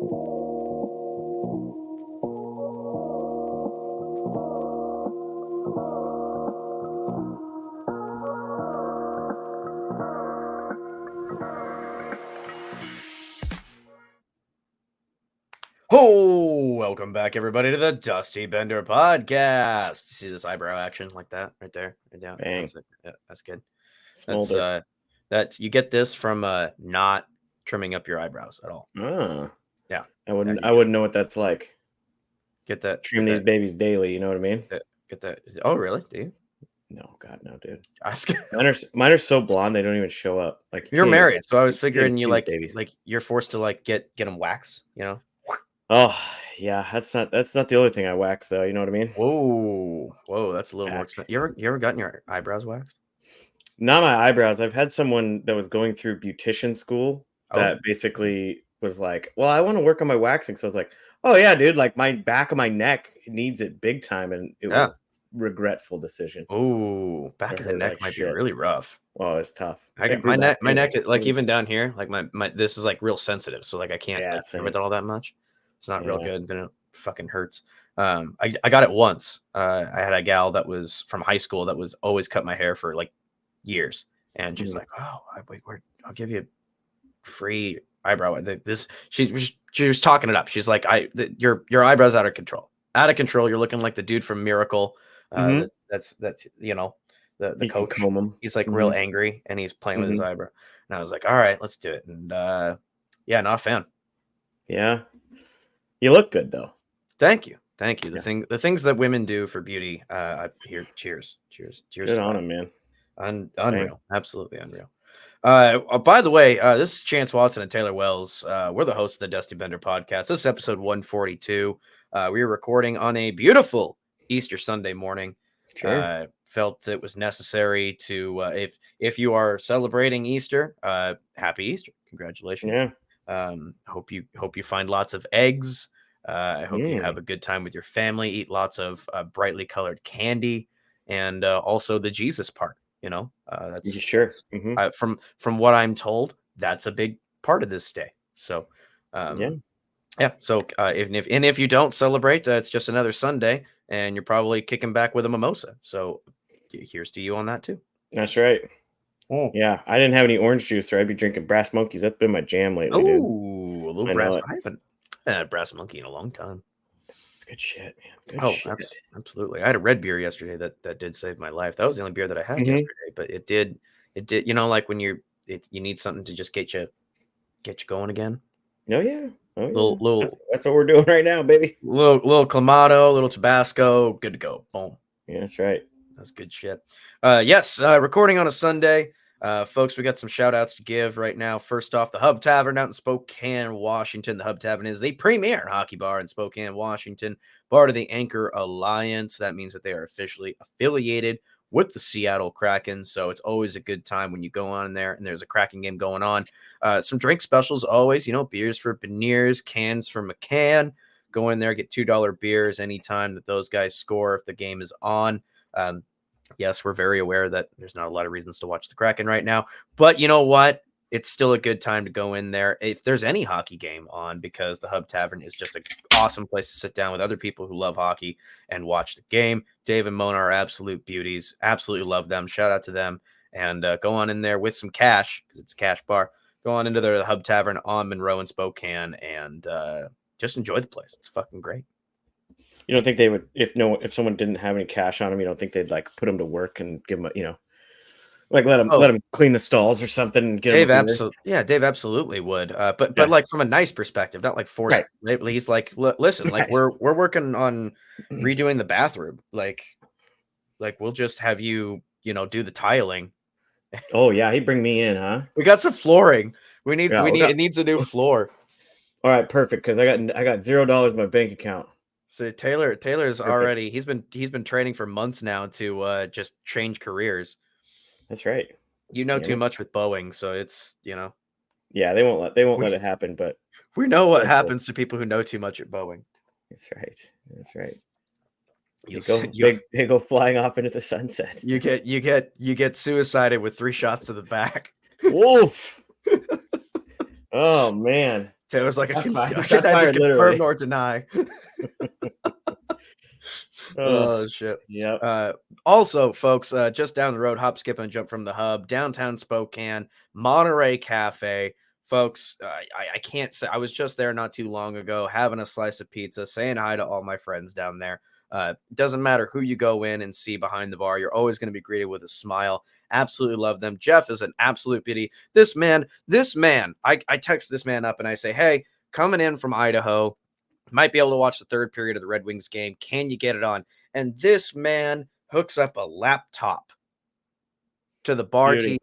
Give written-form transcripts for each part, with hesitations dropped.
Oh, welcome back, everybody, to the Dusty Bender podcast. See this eyebrow action like that right there? Right down. Bang. That's it. Yeah, that's good. Smolder. That you get this from not trimming up your eyebrows at all. Ah. Yeah. I wouldn't know what that's like. Get that. Trim these babies daily, you know what I mean? Get that. Oh, really? Do you? No, God, no, dude. Ask. Mine are so blonde they don't even show up. Like You're married, so I was figuring you like babies. like you're forced to like get them waxed, you know? Oh yeah, that's not the only thing I wax though. You know what I mean? Whoa, that's a little more expensive. You ever gotten your eyebrows waxed? Not my eyebrows. I've had someone that was going through beautician school that basically was like, "Well, I want to work on my waxing." So I was like, "Oh yeah, dude, like my back of my neck needs it big time," and it was a regretful decision. Oh, back of the neck might be really rough. Oh, it's tough. I got my neck, like even down here, like my this is like real sensitive, so like I can't trim it all that much. It's not real good. Then it fucking hurts. I got it once. I had a gal that was from high school that was always cut my hair for like years, and she's like, "Oh, I'll give you free eyebrow." She was talking it up. She's like, your eyebrows out of control. You're looking like the dude from Miracle. That's you know, the coach. He's like real angry and he's playing with his eyebrow. And I was like, all right, let's do it. And yeah, not a fan. Yeah. You look good though. Thank you. The things that women do for beauty, here, cheers. Good on them, man. Unreal. Absolutely unreal. By the way, this is Chance Watson and Taylor Wells. We're the hosts of the Dusty Bender podcast. This is episode 142. We were recording on a beautiful Easter Sunday morning. Sure. Felt it was necessary to, if you are celebrating Easter, happy Easter. Congratulations. Yeah. Hope you find lots of eggs. I hope you have a good time with your family, eat lots of brightly colored candy, and also the Jesus part. You know, that's sure. From what I'm told, that's a big part of this day. So, yeah. So if you don't celebrate, it's just another Sunday, and you're probably kicking back with a mimosa. So, here's to you on that too. That's right. Oh yeah, I didn't have any orange juice, or I'd be drinking Brass Monkeys. That's been my jam lately, dude. Ooh, a little brass. I haven't had a Brass Monkey in a long time. It's good shit, man. Good shit. Absolutely. I had a red beer yesterday that did save my life. That was the only beer that I had yesterday, but it did. You know, like when you need something to just get you going again. Oh yeah. Little. That's what we're doing right now, baby. Little Clamato, little Tabasco, good to go. Boom. Yeah, that's right. That's good shit. Yes, recording on a Sunday. Folks, we got some shout outs to give right now. First off, the Hub Tavern out in Spokane, Washington. The Hub Tavern is the premier hockey bar in Spokane, Washington, part of the Anchor Alliance. That means that they are officially affiliated with the Seattle Kraken. So it's always a good time when you go on there and there's a Kraken game going on. Some drink specials always, beers for Beniers, cans for McCann. Go in there, get $2 beers anytime that those guys score if the game is on. Yes, we're very aware that there's not a lot of reasons to watch the Kraken right now, but you know what? It's still a good time to go in there if there's any hockey game on, because the Hub Tavern is just an awesome place to sit down with other people who love hockey and watch the game. Dave and Mona are absolute beauties. Absolutely love them. Shout out to them. And go on in there with some cash, because it's a cash bar. Go on into the Hub Tavern on Monroe and Spokane and just enjoy the place. It's fucking great. You don't think they would, if someone didn't have any cash on them, you don't think they'd like put them to work and give them, like let them clean the stalls or something? And Dave absolutely would. But like from a nice perspective, not like forced. Right. He's like, listen, like we're working on redoing the bathroom. Like we'll just have you, do the tiling. Oh yeah, he'd bring me in, huh? We got some flooring. It needs a new floor. All right, perfect. Because I got $0 in my bank account. So Taylor's already he's been training for months now to just change careers. That's right. Too much with Boeing, so it's Yeah, they won't let it happen, but we know what happens to people who know too much at Boeing. That's right. They go flying off into the sunset. You get suicided with 3 shots to the back. Wolf. Oh man. Taylor's like Shots I fired. can Shots neither fired, confirm literally. nor deny. Oh, Oh shit. yep. Also, folks, just down the road, hop, skip, and jump from the hub, downtown Spokane, Monterey Cafe. Folks, I can't say I was just there not too long ago, having a slice of pizza, saying hi to all my friends down there. Doesn't matter who you go in and see behind the bar, you're always going to be greeted with a smile. Absolutely love them. Jeff is an absolute beauty. This man, I text this man up and I say, hey, coming in from Idaho, might be able to watch the third period of the Red Wings game. Can you get it on? And this man hooks up a laptop to the bar Beauty. TV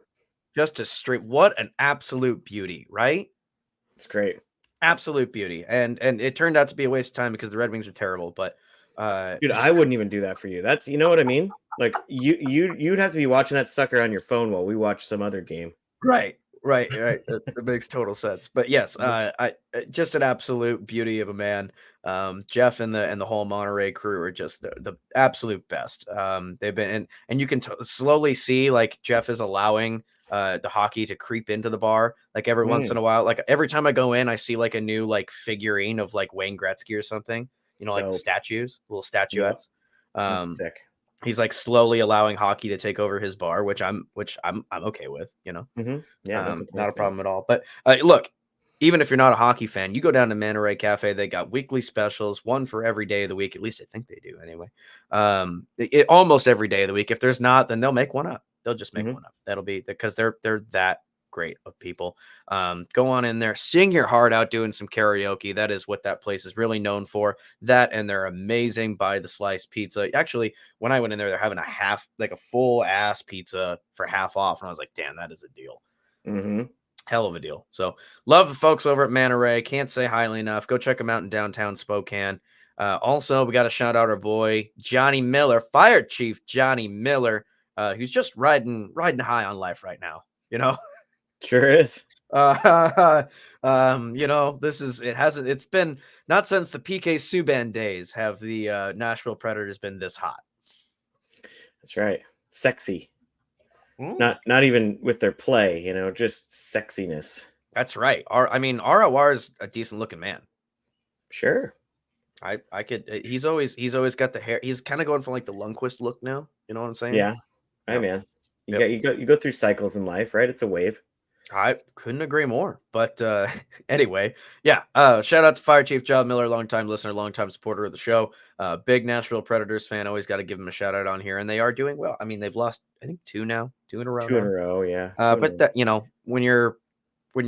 just to stream. What an absolute beauty, right? It's great. Absolute beauty. And it turned out to be a waste of time because the Red Wings are terrible. But Dude, I wouldn't even do that for you. That's, you know what I mean? Like you'd have to be watching that sucker on your phone while we watch some other game. right. It makes total sense. But yes, I just an absolute beauty of a man. Jeff and the whole Monterey crew are just the absolute best. They've been and you can slowly see like Jeff is allowing the hockey to creep into the bar. Like every once in a while, like every time I go in, I see like a new like figurine of like Wayne Gretzky or something. You know, like the Dope. statues, little Yep. statuettes. That's Um, sick. he's like slowly allowing hockey to take over his bar, which I'm okay with. You know. Yeah, no Not a complaints, man. problem at all. But look, even if you're not a hockey fan, you go down to Monterey Cafe. They got weekly specials, one for every day of the week. At least I think they do anyway. Almost every day of the week. If there's not, then they'll make one up. They'll just make one up. That'll be because they're that great of people. Go on in there, sing your heart out, doing some karaoke. That is what that place is really known for. That and their amazing by the slice pizza. Actually, when I went in there, they're having a full ass pizza for half off, and I was like, damn, that is a deal. Hell of a deal. So love the folks over at Monterey. Can't say highly enough. Go check them out in downtown Spokane. Also, we got to shout out our boy Johnny Miller, Fire Chief Johnny Miller, who's just riding high on life right now. You know, Sure is. it's been not since the PK Subban days have the Nashville Predators been this hot. That's right. Sexy. Not even with their play, just sexiness. That's right. ROR is a decent looking man. Sure. I could. He's always got the hair. He's kind of going for like the Lundqvist look now. You know what I'm saying? Yeah. Hey, man. You go through cycles in life, right? It's a wave. I couldn't agree more. But anyway, yeah. Shout out to Fire Chief John Miller, longtime listener, longtime supporter of the show. Big Nashville Predators fan. Always got to give him a shout out on here, and they are doing well. I mean, they've lost I think two in a row. Two in a row, yeah. But that when you're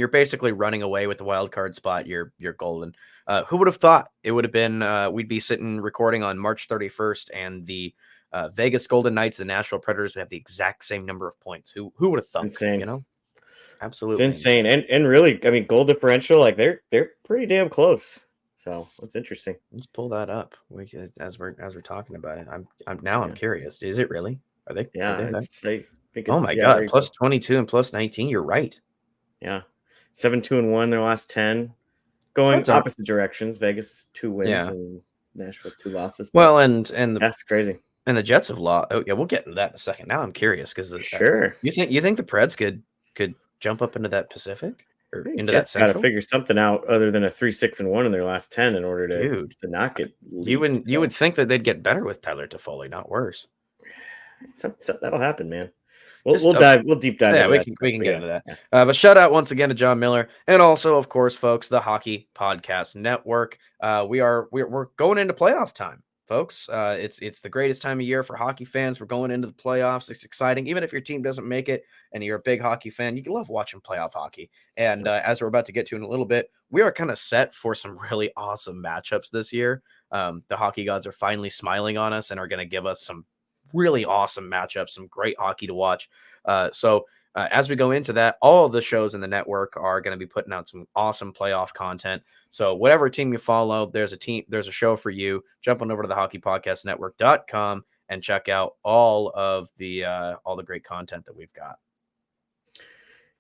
basically running away with the wild card spot, you're golden. Who would have thought it would have been? We'd be sitting recording on March 31st, and the Vegas Golden Knights, the Nashville Predators, would have the exact same number of points. Who would have thought? It's insane. Absolutely it's insane. And really, I mean, goal differential, like they're pretty damn close. So it's interesting. Let's pull that up. As we're talking about it. I'm curious. Is it really? Are they? Yeah, I think it's, oh my god! Plus 22 and plus 19. You're right. Yeah, 7-2-1 their last 10. Going opposite directions. Vegas 2 wins and Nashville 2 losses. Well, and that's crazy. And the Jets have lost. Oh yeah, we'll get into that in a second. Now I'm curious because sure. You think the Preds could jump up into that Pacific or into Jets that Central? Got to figure something out other than a 3-6-1 in their last 10 in order to not get. You would think that they'd get better with Tyler Toffoli, not worse. That'll happen, man. We'll deep dive. Yeah, we can get into that. Yeah. But shout out once again to John Miller, and also, of course, folks, the Hockey Podcast Network. We're going into playoff time, folks. It's the greatest time of year for hockey fans. We're going into the playoffs. It's exciting, even if your team doesn't make it, and you're a big hockey fan. You love watching playoff hockey. And as we're about to get to in a little bit, we are kind of set for some really awesome matchups this year. The hockey gods are finally smiling on us and are going to give us some really awesome matchups, some great hockey to watch. So as we go into that, all of the shows in the network are going to be putting out some awesome playoff content. So whatever team you follow, there's a show for you. Jump on over to the hockeypodcastnetwork.com and check out all the great content that we've got.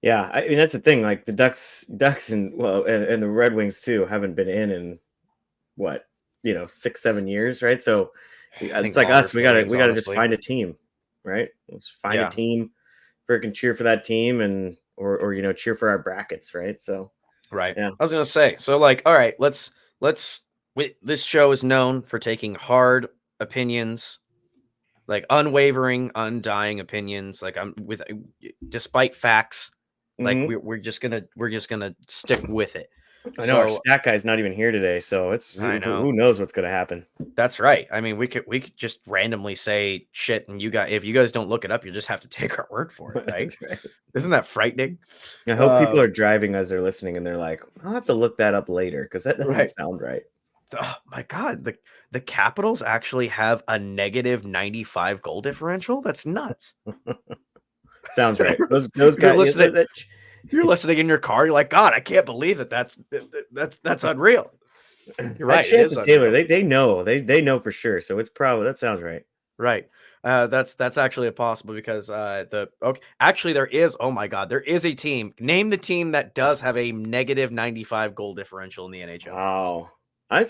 Yeah, I mean that's the thing. Like the Ducks and the Red Wings too haven't been in what 6-7 years, right? So it's like us. We gotta just find a team, right? Let's find a team, freaking cheer for that team, and or cheer for our brackets, right? So Right. Yeah. I was gonna say, so like, all right, this show is known for taking hard opinions, like unwavering, undying opinions. Like I'm with, despite facts, like Hmm. we're just gonna stick with it. I know our So stat guy's not even here today, so it's I know. who knows what's gonna happen. That's right. I mean, we could just randomly say shit, and if you guys don't look it up, you just have to take our word for it, right? That's right. Isn't that frightening? I hope people Uh, are driving as they're listening, and they're like, "I'll have to look that up later because that doesn't right. sound right." Oh my God, the Capitals actually have a negative 95 goal differential. That's nuts. Sounds right. Those You're guys. Yeah, listening. You're listening in your car. You're like, God, I can't believe that. That's unreal. You're that right. It Chance is and Taylor, unreal. they know for sure. So it's probably that sounds right. Right. That's actually a possible because actually there is, oh my God, there is a team. Name the team that does have a negative 95 goal differential in the NHL. Wow. I'm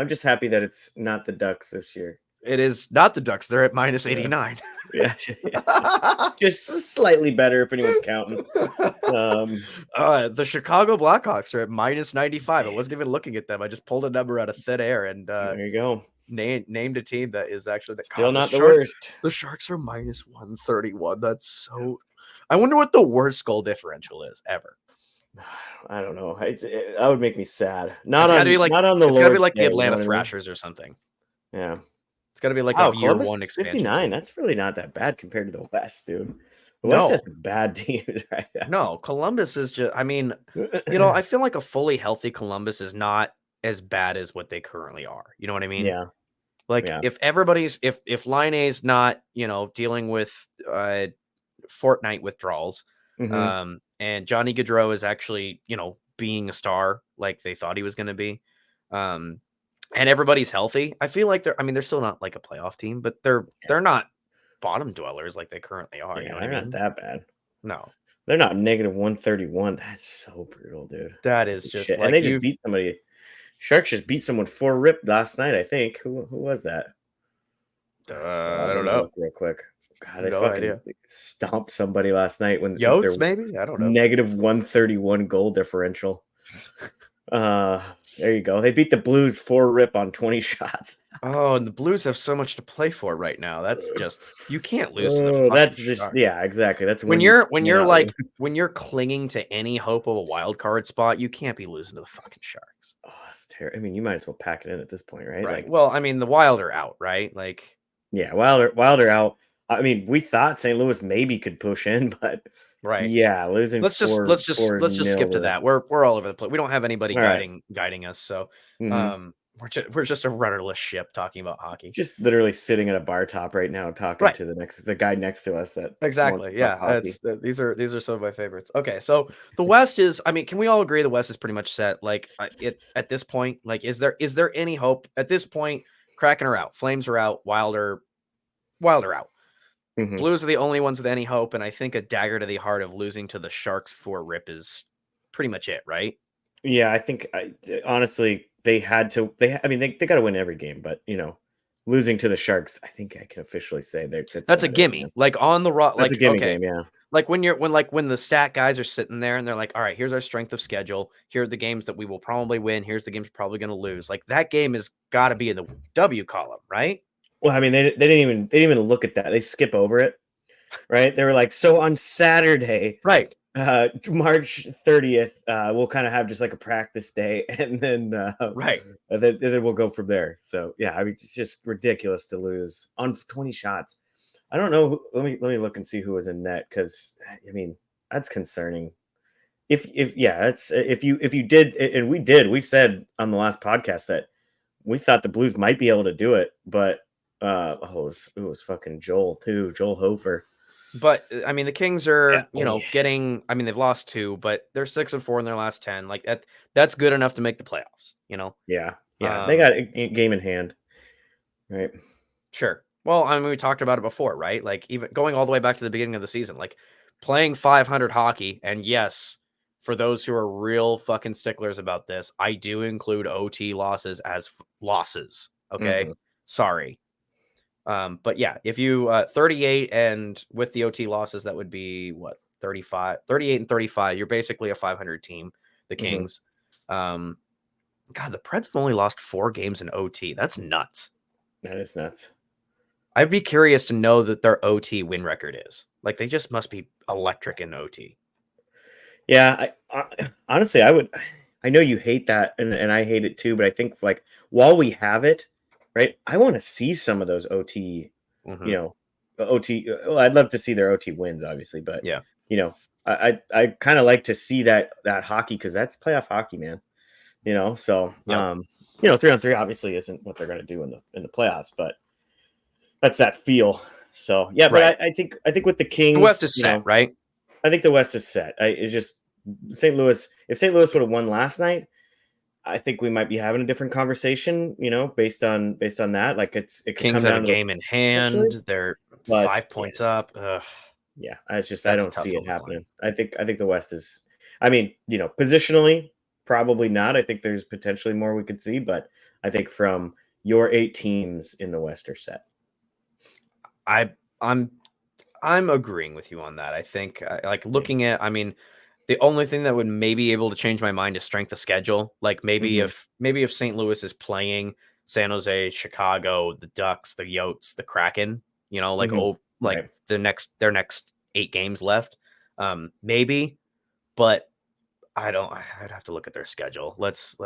just happy that it's not the Ducks this year. It is not the Ducks. They're at minus Yeah. 89. Yeah. Just slightly better if anyone's counting. The Chicago Blackhawks are at minus 95. I wasn't even looking at them. I just pulled a number out of thin air and There you go. named a team that is actually the Still God, the not the Sharks. worst. The Sharks are minus 131. That's so. I wonder what the worst goal differential is ever. I don't know. That would make me sad. It's got to be like Not on the it's got to be Lord's like the Day. You know Atlanta what I mean? Thrashers or something. Yeah. It's got to be like a Wow, year Columbus one is expansion 59. team. That's really not that bad compared to the West, dude. The West has No, some bad teams right no, Columbus is just. I mean, now. I feel like a fully healthy Columbus is not as bad as what they currently are. You know what I mean? Yeah. Like Yeah. if Line A's not, dealing with Fortnite withdrawals, Hmm. and Johnny Gaudreau is actually, being a star like they thought he was going to be, um, and everybody's healthy, I feel like they're still not like a playoff team, but they're not bottom dwellers like they currently are. You know Yeah, what I they're not mean? that bad. No, They're not negative 131. That's so brutal, dude. that is Holy just shit. And like they just beat somebody. Sharks just beat someone 4-rip last night, I think. Who was that? I Let don't me know, look real quick. God, they no fucking idea. stomped somebody last night when with their Yotes maybe, I don't know. negative 131 goal differential. There you go. They beat the Blues 4-rip on 20 shots. Oh, and the Blues have so much to play for right now. That's just you can't lose to the Oh, fucking that's just Sharks. yeah, exactly. That's When when you you're when you're cannot lose. like when you're clinging to any hope of a wild card spot, you can't be losing to the fucking Sharks. Oh, that's terrible. I mean, you might as well pack it in at this point, right? Right. Like, Well, I mean, the Wild are out, right? Like, yeah, Wilder out. I mean, we thought St. Louis maybe could push in, but right. yeah, losing Let's just four let's just four let's just skip nil to to that. We're all over the place. We don't have anybody all right. guiding us. So, Hmm. we're just a rudderless ship talking about hockey. Just literally sitting at a bar top right now, talking Right. to the guy next to us that wants to Exactly. talk Yeah. hockey. These are some of my favorites. Okay, so the West is. I mean, can we all agree the West is pretty much set? Like it at this point. Like, is there any hope at this point? Kraken are out. Flames are out. Wilder out. Hmm. Blues are the only ones with any hope, and I think a dagger to the heart of losing to the Sharks for rip is pretty much it, right? Yeah, I think honestly they had to. I mean, they got to win every game, but losing to the Sharks, I think I can officially say that's That's a not it, gimme. man. Like on the raw, That's a like gimme okay, game. Yeah. like when the stat guys are sitting there and they're like, all right, here's our strength of schedule. Here are the games that we will probably win. Here's the games we're probably going to lose. Like that game has got to be in the W column, right? Well, I mean, they didn't even look at that. They skip over it, right? They were like, so on Saturday, Right. March 30th, we'll kind of have just like a practice day, and Right. then we'll go from there. So yeah, I mean, it's just ridiculous to lose on 20 shots. I don't know. Let me look and see who was in net because I mean that's concerning. If yeah, that's if you did and we said on the last podcast that we thought the Blues might be able to do it, but it was fucking Joel too, Joel Hofer. But I mean, the Kings Yeah, are, getting. I mean, they've lost two, but they're 6-4 in their last 10. Like that's good enough to make the playoffs. yeah, they Um, got a game in hand, right? sure. Well, I mean, we talked about it before, right? Like even going all the way back to the beginning of the season, like playing 500 hockey. And yes, for those who are real fucking sticklers about this, I do include OT losses as losses. Okay, Hmm. sorry. But yeah, if you 38 and with the OT losses, that would be what 35, 38 and 35. You're basically a 500 team. the Kings. God, the Preds have only lost 4 games in OT. That's nuts. That is nuts. I'd be curious to know that their OT win record is. Like, they just must be electric in OT. Yeah, honestly, I know you hate that, and I hate it too, but I think, like, while we have it, right, I want to see some of those OT, you know, the OT. Well, I'd love to see their OT wins, obviously, but Yeah. you know, I kind of like to see that hockey, because that's playoff hockey, man. So Yep. 3-on-3 obviously isn't what they're going to do in the playoffs, but that's that feel. So yeah, but Right. I think with the The West Kings, is set, right? I think the West is set. It's just St. Louis. If St. Louis would have won last night, I think we might be having a different conversation. Based on that, like it could Kings come have a down to game in potentially, hand. They're but 5 yeah, points up. Ugh, yeah. It's just I that's a don't tough see hill it to climb. happening. I think the West is. I mean, positionally, probably not. I think there's potentially more we could see, but I think from your 8 teams in the West are set. I'm agreeing with you on that. I think like looking at, I mean, the only thing that would maybe able to change my mind is strength of schedule. Like maybe Mhm, if St. Louis is playing San Jose, Chicago, the Ducks, the Yotes, the Kraken, like mhm. like Right. their next 8 games left. Maybe, but I'd have to look at their schedule. Let's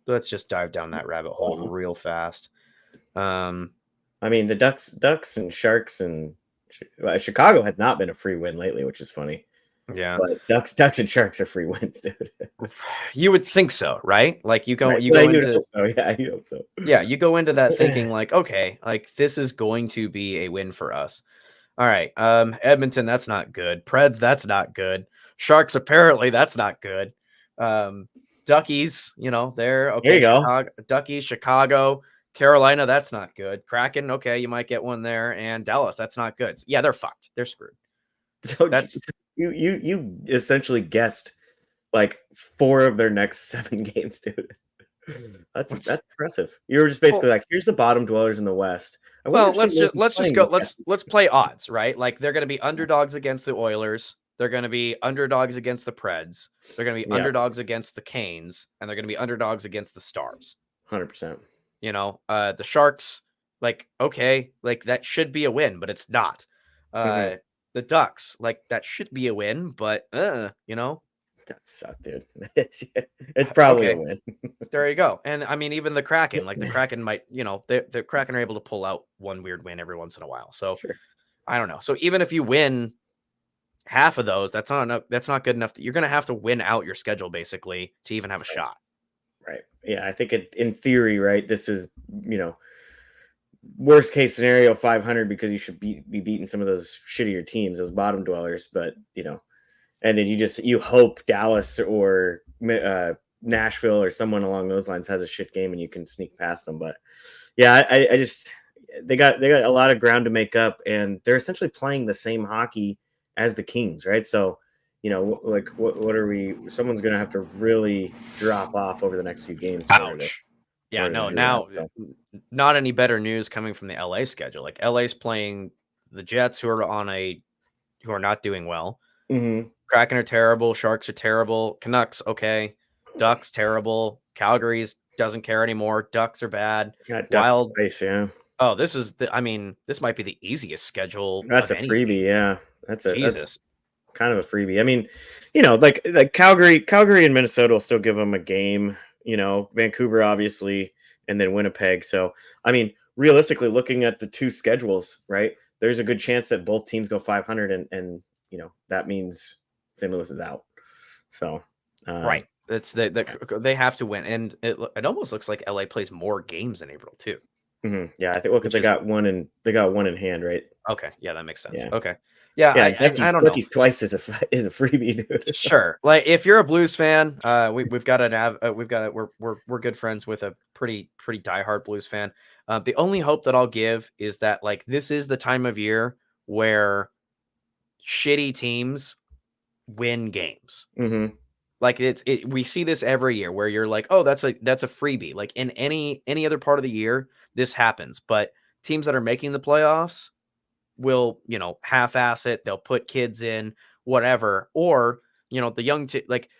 just dive down that rabbit hole real fast. Um I mean, the Ducks and Sharks and Chicago has not been a free win lately, which is funny. yeah. But Ducks and Sharks are free wins, dude. You would think so, right? Like you go Right. you Well, go you'd into hope so. Yeah, you hope so. yeah, you go into that thinking like, okay, like this is going to be a win for us. All right. Edmonton, that's not good. Preds, that's not good. Sharks, apparently, that's not good. Duckies, they're There you okay. go. Duckies, Chicago, Carolina, that's not good. Kraken, okay, you might get one there. And Dallas, that's not good. Yeah, they're fucked. They're screwed. So That's you essentially guessed like 4 of their next 7 games, dude. That's what's impressive. You were just basically well, like, here's the bottom dwellers in the West. I wonder well, if St. Louis is let's just playing go. these guys. Let's play odds, right? Like they're gonna be underdogs against the Oilers. They're going to be underdogs against the Preds. They're going to be Yeah, underdogs against the Canes, and they're going to be underdogs against the Stars. 100%. The Sharks, like, okay, like that should be a win, but it's not. Mhm. The Ducks, like that should be a win, but That sucked, dude. It's probably a okay, win. there you go. And I mean, even the Kraken, like the Kraken might, the Kraken are able to pull out one weird win every once in a while. So Sure. I don't know. So even if you win half of those, that's not enough. That's not good enough. You're going to have to win out your schedule basically to even have a Right. shot. Right. Yeah, I think in theory, right, this is, worst case scenario 500, because you should be beating some of those shittier teams, those bottom dwellers, but and then you hope Dallas or Nashville or someone along those lines has a shit game and you can sneak past them. But yeah, I just they got a lot of ground to make up, and they're essentially playing the same hockey as the Kings, right? So like what are we? Someone's gonna have to really drop off over the next few games in order to Ouch. Yeah, no, do that. now So not any better news coming from the LA schedule. Like LA's playing the Jets who are not doing well. mhm. Kraken are terrible, Sharks are terrible, Canucks okay, Ducks terrible, Calgary's doesn't care anymore, Ducks are bad. Got Ducks Wild. twice, yeah. Oh, this might be the easiest schedule That's of a any freebie, team. yeah. That's Jesus. kind of a freebie. I mean, like Calgary and Minnesota will still give them a game. Vancouver obviously, and then Winnipeg. So I mean, realistically, looking at the 2 schedules, right? There's a good chance that both teams go 500, and that means St. Louis is out. So Right. It's they have to win, and it almost looks like LA plays more games in April too, yeah, I think because which is they got one in hand, right? okay. Yeah, that makes sense. Yeah, Okay. Yeah, yeah. I don't know. Duckies twice is a freebie, dude. Sure. Like if you're a Blues fan, we've got we're good friends with a pretty diehard Blues fan. The only hope that I'll give is that like this is the time of year where shitty teams win games. hmm Like we see this every year where you're like, oh, that's a freebie. Like in any other part of the year, this happens. But teams that are making the playoffs will, half-ass it. They'll put kids in, whatever. Or, the young like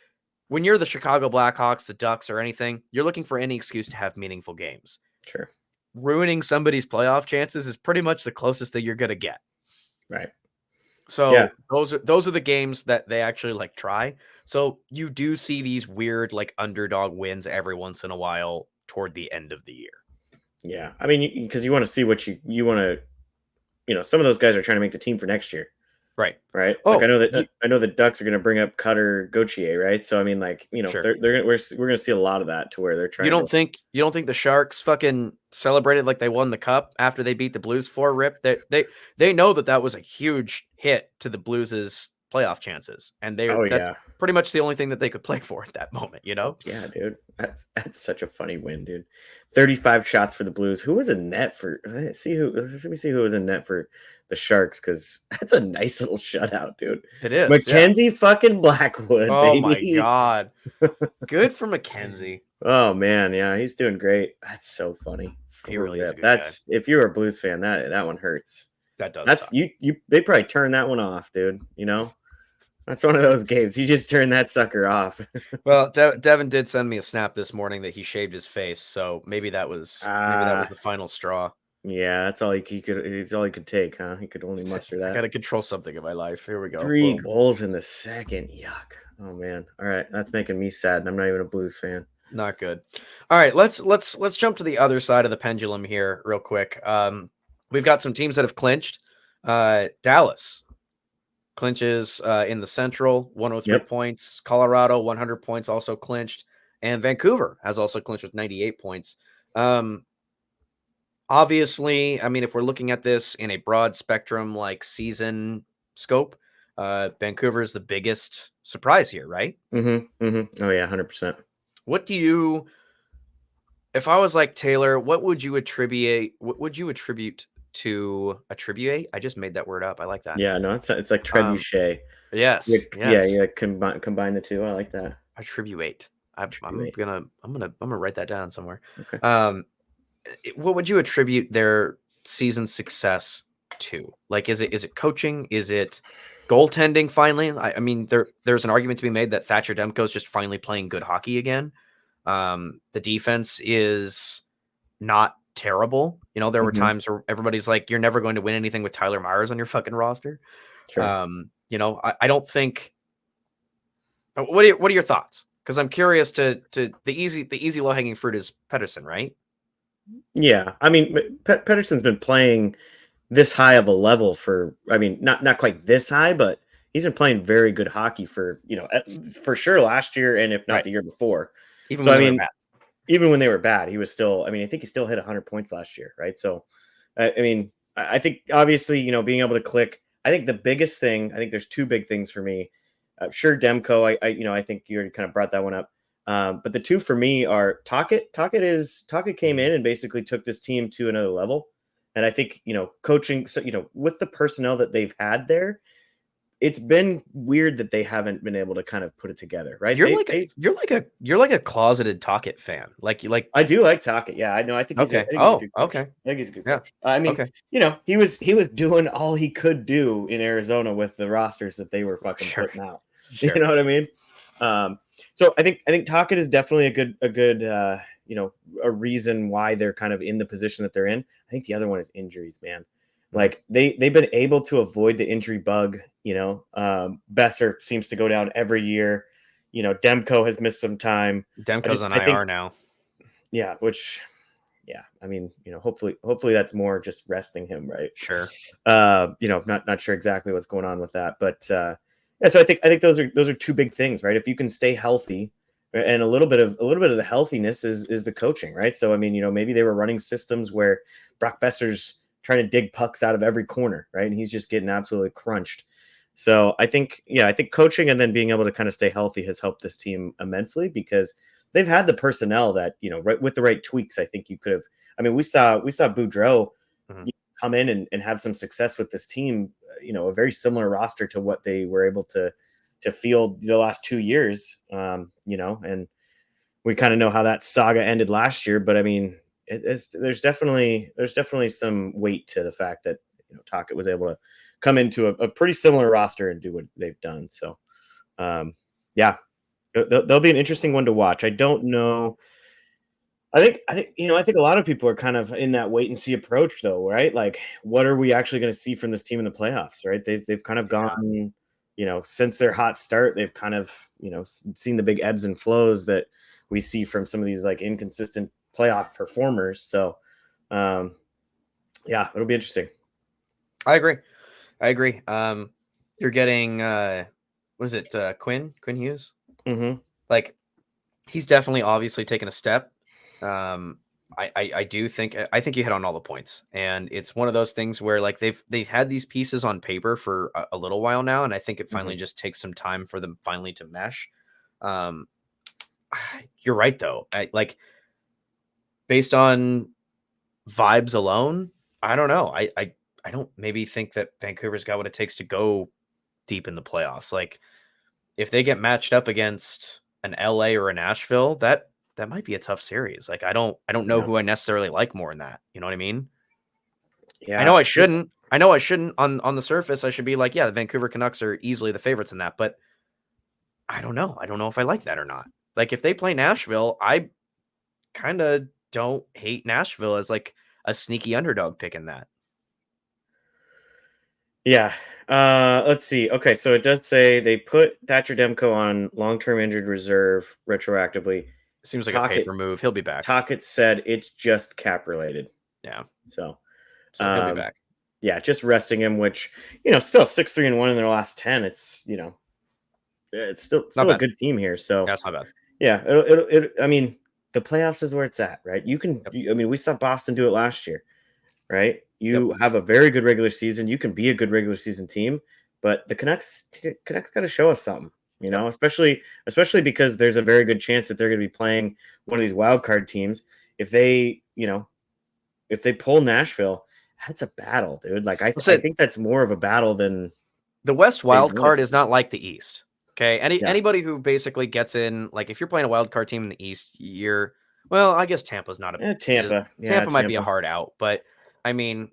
when you're the Chicago Blackhawks, the Ducks, or anything, you're looking for any excuse to have meaningful games. Sure. Ruining somebody's playoff chances is pretty much the closest that you're going to get. Right. Yeah. So those are the games that they actually like try. So you do see these weird like underdog wins every once in a while toward the end of the year. Yeah. I mean, because you want to see what you want to, some of those guys are trying to make the team for next year. Right. Right. Like Oh, I know the Ducks are going to bring up Cutter Gauthier, right? So I mean, like, sure. we're going to see a lot of that to where they're trying. You don't think the Sharks fucking celebrated like they won the cup after they beat the Blues 4-rip? They know that was a huge hit to the Blues' playoff chances, and that's pretty much the only thing that they could play for at that moment. Yeah, dude, that's such a funny win, dude. 35 shots for the Blues. Who was in net for? Let me see who was in net for the Sharks, because that's a nice little shutout, dude. It is Mackenzie fucking Blackwood, oh baby. my god, good for Mackenzie. Oh man, yeah, he's doing great. That's so funny. He really is a good guy. If you're a Blues fan, that one hurts. That does. That's you. They probably turn that one off, dude. That's one of those games. You just turn that sucker off. Well, Devin did send me a snap this morning that he shaved his face, so maybe that was the final straw. Yeah, that's all he could. It's all he could take, huh? He could only muster that. I got to control something in my life. Here we go. 3 goals in the second. Yuck. Oh man. All right, that's making me sad. And I'm not even a Blues fan. Not good. All right, let's jump to the other side of the pendulum here, real quick. We've got some teams that have clinched. Dallas clinches in the Central, 103 points. Colorado, 100 points, also clinched, and Vancouver has also clinched with 98 points. Obviously, I mean, if we're looking at this in a broad spectrum, like season scope, Vancouver is the biggest surprise here, right? Mm-hmm. Mm-hmm. Oh yeah, 100%. What do you, if I was like Taylor, what would you attribute? What would you attribute to attribute? I just made that word up. I like that. Yeah, no, it's like trebuchet. Yes. Yeah. Combine the two. I like that. Attribute. I'm gonna write that down somewhere. Okay. What would you attribute their season success to? Like, is it coaching? Is it goaltending? Finally, I mean, there's an argument to be made that Thatcher Demko is just finally playing good hockey again. The defense is not terrible. There were times where everybody's like, "You're never going to win anything with Tyler Myers on your fucking roster." Sure. I don't think. What are your thoughts? Because I'm curious to the easy low hanging fruit is Pedersen, right? Yeah, I mean, Pedersen's been playing this high of a level for, I mean, not quite this high, but he's been playing very good hockey for sure last year, and if not the year before. Even when even when they were bad, he was still. I mean, I think he still hit 100 points last year, right? So, I mean, I think obviously, being able to click. I think the biggest thing. I think there's 2 big things for me. Sure, Demko. I think you already kind of brought that one up. But the 2 for me are Tocchet. Tocchet came in and basically took this team to another level. And I think, coaching, so, with the personnel that they've had there, it's been weird that they haven't been able to kind of put it together, right? You're like a closeted Tocchet fan. Like I do like Tocchet. Yeah, I know. I think he's okay. He's a good coach. Okay. I think he's a good coach. I mean, he was doing all he could do in Arizona with the rosters that they were fucking putting out. Sure. You know what I mean? So I think Tocchet is definitely a good a reason why they're kind of in the position that they're in. I think the other one is injuries, man. Like they've been able to avoid the injury bug. Besser seems to go down every year. Demko has missed some time. Demko's on IR now. Yeah, I mean, hopefully that's more just resting him, right? Sure. Not sure exactly what's going on with that, but yeah. So I think those are 2 big things, right? If you can stay healthy, and a little bit of the healthiness is the coaching, right? So I mean, maybe they were running systems where Brock Besser's trying to dig pucks out of every corner, right? And he's just getting absolutely crunched. So I think coaching and then being able to kind of stay healthy has helped this team immensely, because they've had the personnel that, right, with the right tweaks, I think you could have. I mean, we saw Boudreau come in and have some success with this team, a very similar roster to what they were able to field the last 2 years, and we kind of know how that saga ended last year. But I mean, there's definitely some weight to the fact that Tocchet was able to come into a pretty similar roster and do what they've done. So, yeah, They'll be an interesting one to watch. I don't know. I think a lot of people are kind of in that wait and see approach, though, right? Like, what are we actually going to see from this team in the playoffs, right? They've kind of Yeah, gone, since their hot start, they've kind of seen the big ebbs and flows that we see from some of these like inconsistent playoff performers. So, um, yeah, it'll be interesting. I agree. I agree. You're getting what is it? Quinn Hughes? Hmm. Like he's definitely obviously taken a step. Um, I do think I think you hit on all the points, and it's one of those things where like they've had these pieces on paper for a little while now, and I think it finally Hmm. just takes some time for them finally to mesh. Um, you're right though. Like based on vibes alone, I don't know. I don't maybe think that Vancouver's got what it takes to go deep in the playoffs. Like if they get matched up against an LA or a Nashville, that might be a tough series. Like I don't know Yeah. who I necessarily like more in that. You know what I mean? I know Yeah. I shouldn't. I know I shouldn't on the surface. I should be like, yeah, the Vancouver Canucks are easily the favorites in that, but I don't know. I don't know if I like that or not. Like if they play Nashville, I kind of don't hate Nashville as like a sneaky underdog pick in that. Yeah. Let's see. Okay, so it does say they put Thatcher Demko on long-term injured reserve retroactively. Seems like a Talkett paper move. He'll be back. Talkett said it's just cap related. Yeah. So, So he'll be um, back. yeah, just resting him, which still 6-3-1 in their last 10. It's Not still a bad. good team here. So, Yeah, it's not bad. yeah, I mean, the playoffs is where it's at, right? Yep. I mean, we saw Boston do it last year, right? Yep. You have a very good regular season. You can be a good regular season team, but the Canucks got to show us something, Yep. especially because there's a very good chance that they're going to be playing one of these wild card teams. If they pull Nashville, that's a battle, dude. Like Let's I say think that's more of a battle than the West they wild want card it to is be. not like the East. Okay. Yeah, Anybody who basically gets in, like if you're playing a wild card team in the East, you're well, I guess Tampa's not a Tampa. Yeah, Tampa might be a Tampa. hard out, but I mean,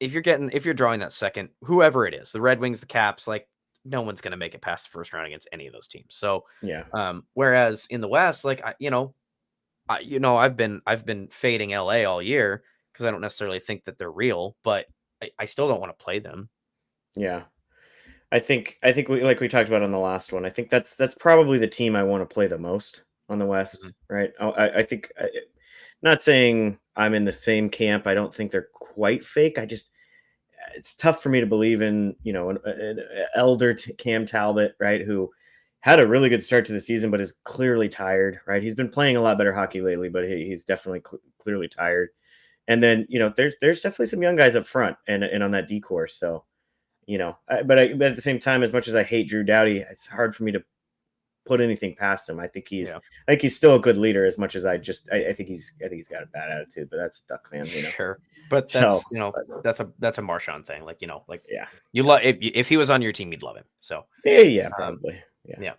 if you're drawing that second, whoever it is, the Red Wings, the Caps, like no one's gonna make it past the first round against any of those teams. So Yeah, whereas in the West, like I've been fading LA all year because I don't necessarily think that they're real, but I still don't want to play them. yeah. I think we talked about on the last one. I think that's probably the team I want to play the most on the West, Mhm. right? I think not saying I'm in the same camp. I don't think they're quite fake. It's tough for me to believe in an elder Cam Talbot, right? Who had a really good start to the season, but is clearly tired, right? He's been playing a lot better hockey lately, but he's definitely clearly tired. And then there's definitely some young guys up front and on that D course. So but at the same time, as much as I hate Drew Doughty, it's hard for me to put anything past him. Yeah. I think he's still a good leader. As much as I think he's got a bad attitude, but that's a Duck fan. Sure, but So, that's but, that's a Marchand thing. Like yeah, you love if he was on your team, you'd love him. So yeah, um, probably, yeah,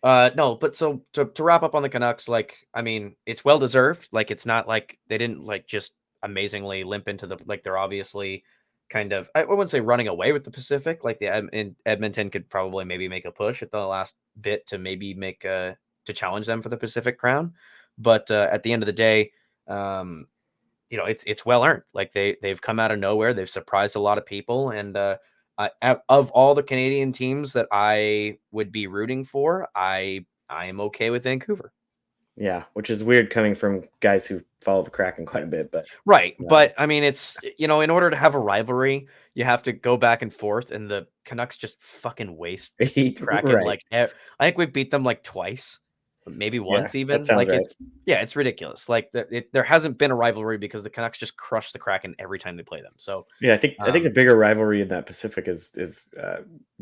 yeah. No, but so to wrap up on the Canucks, like I mean, it's well deserved. Like it's not like they didn't like just amazingly limp into the like they're obviously kind of I wouldn't say running away with the Pacific. Like in Edmonton could probably maybe make a push at the last bit to maybe make to challenge them for the Pacific crown, but at the end of the day, um, it's well earned. Like they've come out of nowhere. They've surprised a lot of people, and of all the Canadian teams that I would be rooting for, I am okay with Vancouver. yeah. Which is weird coming from guys who follow the Kraken quite a bit, but Right, um, but I mean, it's in order to have a rivalry, you have to go back and forth, and the Canucks just fucking waste the Kraken. right, Like I think we've beat them like twice, maybe yeah, once that even. sounds Like right. it's ridiculous. Like there hasn't been a rivalry because the Canucks just crush the Kraken every time they play them. So Yeah, I think the um, bigger rivalry in that Pacific is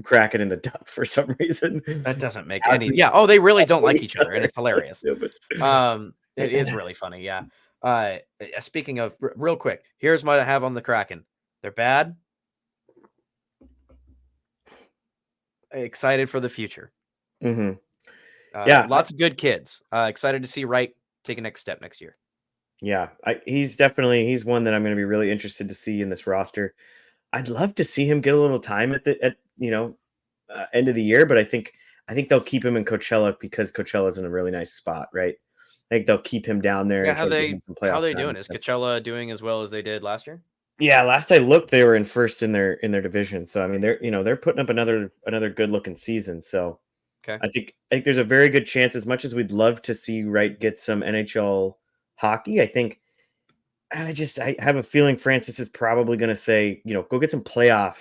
Kraken and the Ducks for some reason. that doesn't make any. Yeah. Oh, they really don't like each other, and it's hilarious. Stupid. It is really funny. Yeah. Speaking of real quick, here's what I have on the Kraken. They're bad. Excited for the future. Hmm. Yeah, Lots of good kids. Excited to see Wright take a next step next year. yeah. He's one that I'm going to be really interested to see in this roster. I'd love to see him get a little time at end of the year, but I think I think they'll keep him in Coachella because Coachella's in a really nice spot, right? I think they'll keep him down there Yeah, and try to get him some how playoff they time doing? and Is stuff. Coachella doing as well as they did last year? Yeah, last I looked, they were in first in their division. So I mean, they're putting up another good looking season. So Okay. I think there's a very good chance. As much as we'd love to see Wright get some NHL hockey, I have a feeling Francis is probably going to say, go get some playoff